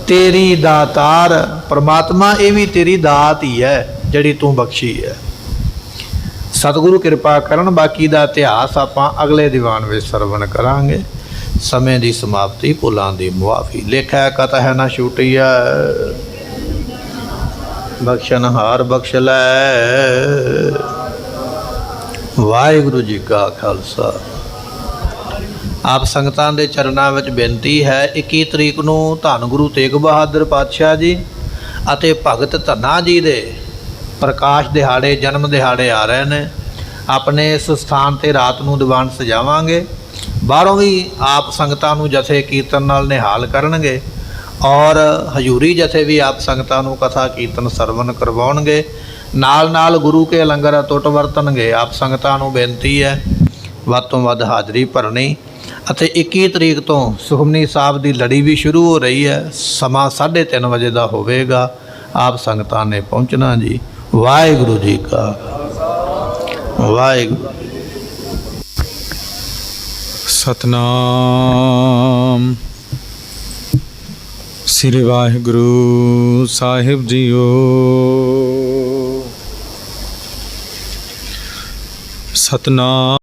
ਤੇਰੀ ਦਾਤਾਰ। ਪਰਮਾਤਮਾ ਇਹ ਵੀ ਤੇਰੀ ਦਾਤ ਹੀ ਹੈ ਜਿਹੜੀ ਤੂੰ ਬਖਸ਼ੀ ਹੈ। ਸਤਿਗੁਰੂ ਕਿਰਪਾ ਕਰਨ। ਬਾਕੀ ਦਾ ਇਤਿਹਾਸ ਆਪਾਂ ਅਗਲੇ ਦੀਵਾਨ ਵਿੱਚ ਸਰਵਣ ਕਰਾਂਗੇ। ਸਮੇਂ ਦੀ ਸਮਾਪਤੀ, ਭੁੱਲਾਂ ਦੀ ਮੁਆਫੀ। ਲੇਖਾ ਕਥਾ ਹੈ ਨਾ ਛੂਟੀਆ, ਬਖਸ਼ਣਹਾਰ ਬਖਸ਼ ਲੈ। ਵਾਹਿਗੁਰੂ ਜੀ ਕਾ ਖਾਲਸਾ। ਆਪ ਸੰਗਤਾਂ ਦੇ ਚਰਨਾਂ ਵਿੱਚ ਬੇਨਤੀ ਹੈ, 21 ਤਰੀਕ ਨੂੰ ਧੰਨ ਗੁਰੂ ਤੇਗ ਬਹਾਦਰ ਪਾਤਸ਼ਾਹ ਜੀ ਅਤੇ ਭਗਤ ਧੰਨਾ ਜੀ ਦੇ ਪ੍ਰਕਾਸ਼ ਦਿਹਾੜੇ, ਜਨਮ ਦਿਹਾੜੇ ਆ ਰਹੇ ਨੇ। ਆਪਣੇ ਇਸ ਸਥਾਨ 'ਤੇ ਰਾਤ ਨੂੰ ਦੀਵਾਨ ਸਜਾਵਾਂਗੇ। ਬਾਹਰੋਂ ਵੀ ਆਪ ਸੰਗਤਾਂ ਨੂੰ ਜਥੇ ਕੀਰਤਨ ਨਾਲ ਨਿਹਾਲ ਕਰਨਗੇ, ਔਰ ਹਜ਼ੂਰੀ ਜਥੇ ਵੀ ਆਪ ਸੰਗਤਾਂ ਨੂੰ ਕਥਾ ਕੀਰਤਨ ਸਰਵਣ ਕਰਵਾਉਣਗੇ। ਨਾਲ ਨਾਲ ਗੁਰੂ ਕੇ ਲੰਗਰ ਅਟੁੱਟ ਵਰਤਣਗੇ। ਆਪ ਸੰਗਤਾਂ ਨੂੰ ਬੇਨਤੀ ਹੈ ਵੱਧ ਤੋਂ ਵੱਧ ਹਾਜ਼ਰੀ ਭਰਨੀ। ਅਤੇ 21 ਤਰੀਕ ਤੋਂ ਸੁਖਮਨੀ ਸਾਹਿਬ ਦੀ ਲੜੀ ਵੀ ਸ਼ੁਰੂ ਹੋ ਰਹੀ ਹੈ। ਸਮਾਂ 3:30 ਵਜੇ ਦਾ ਹੋਵੇਗਾ। ਆਪ ਸੰਗਤਾਂ ਨੇ ਪਹੁੰਚਣਾ ਜੀ। ਵਾਹਿਗੁਰੂ ਜੀ ਕਾ ਵਾਹਿਗੁਰੂ। ਸਤਨਾਮ ਸ੍ਰੀ ਵਾਹਿਗੁਰੂ ਸਾਹਿਬ ਜੀਓ। ਸਤਨਾਮ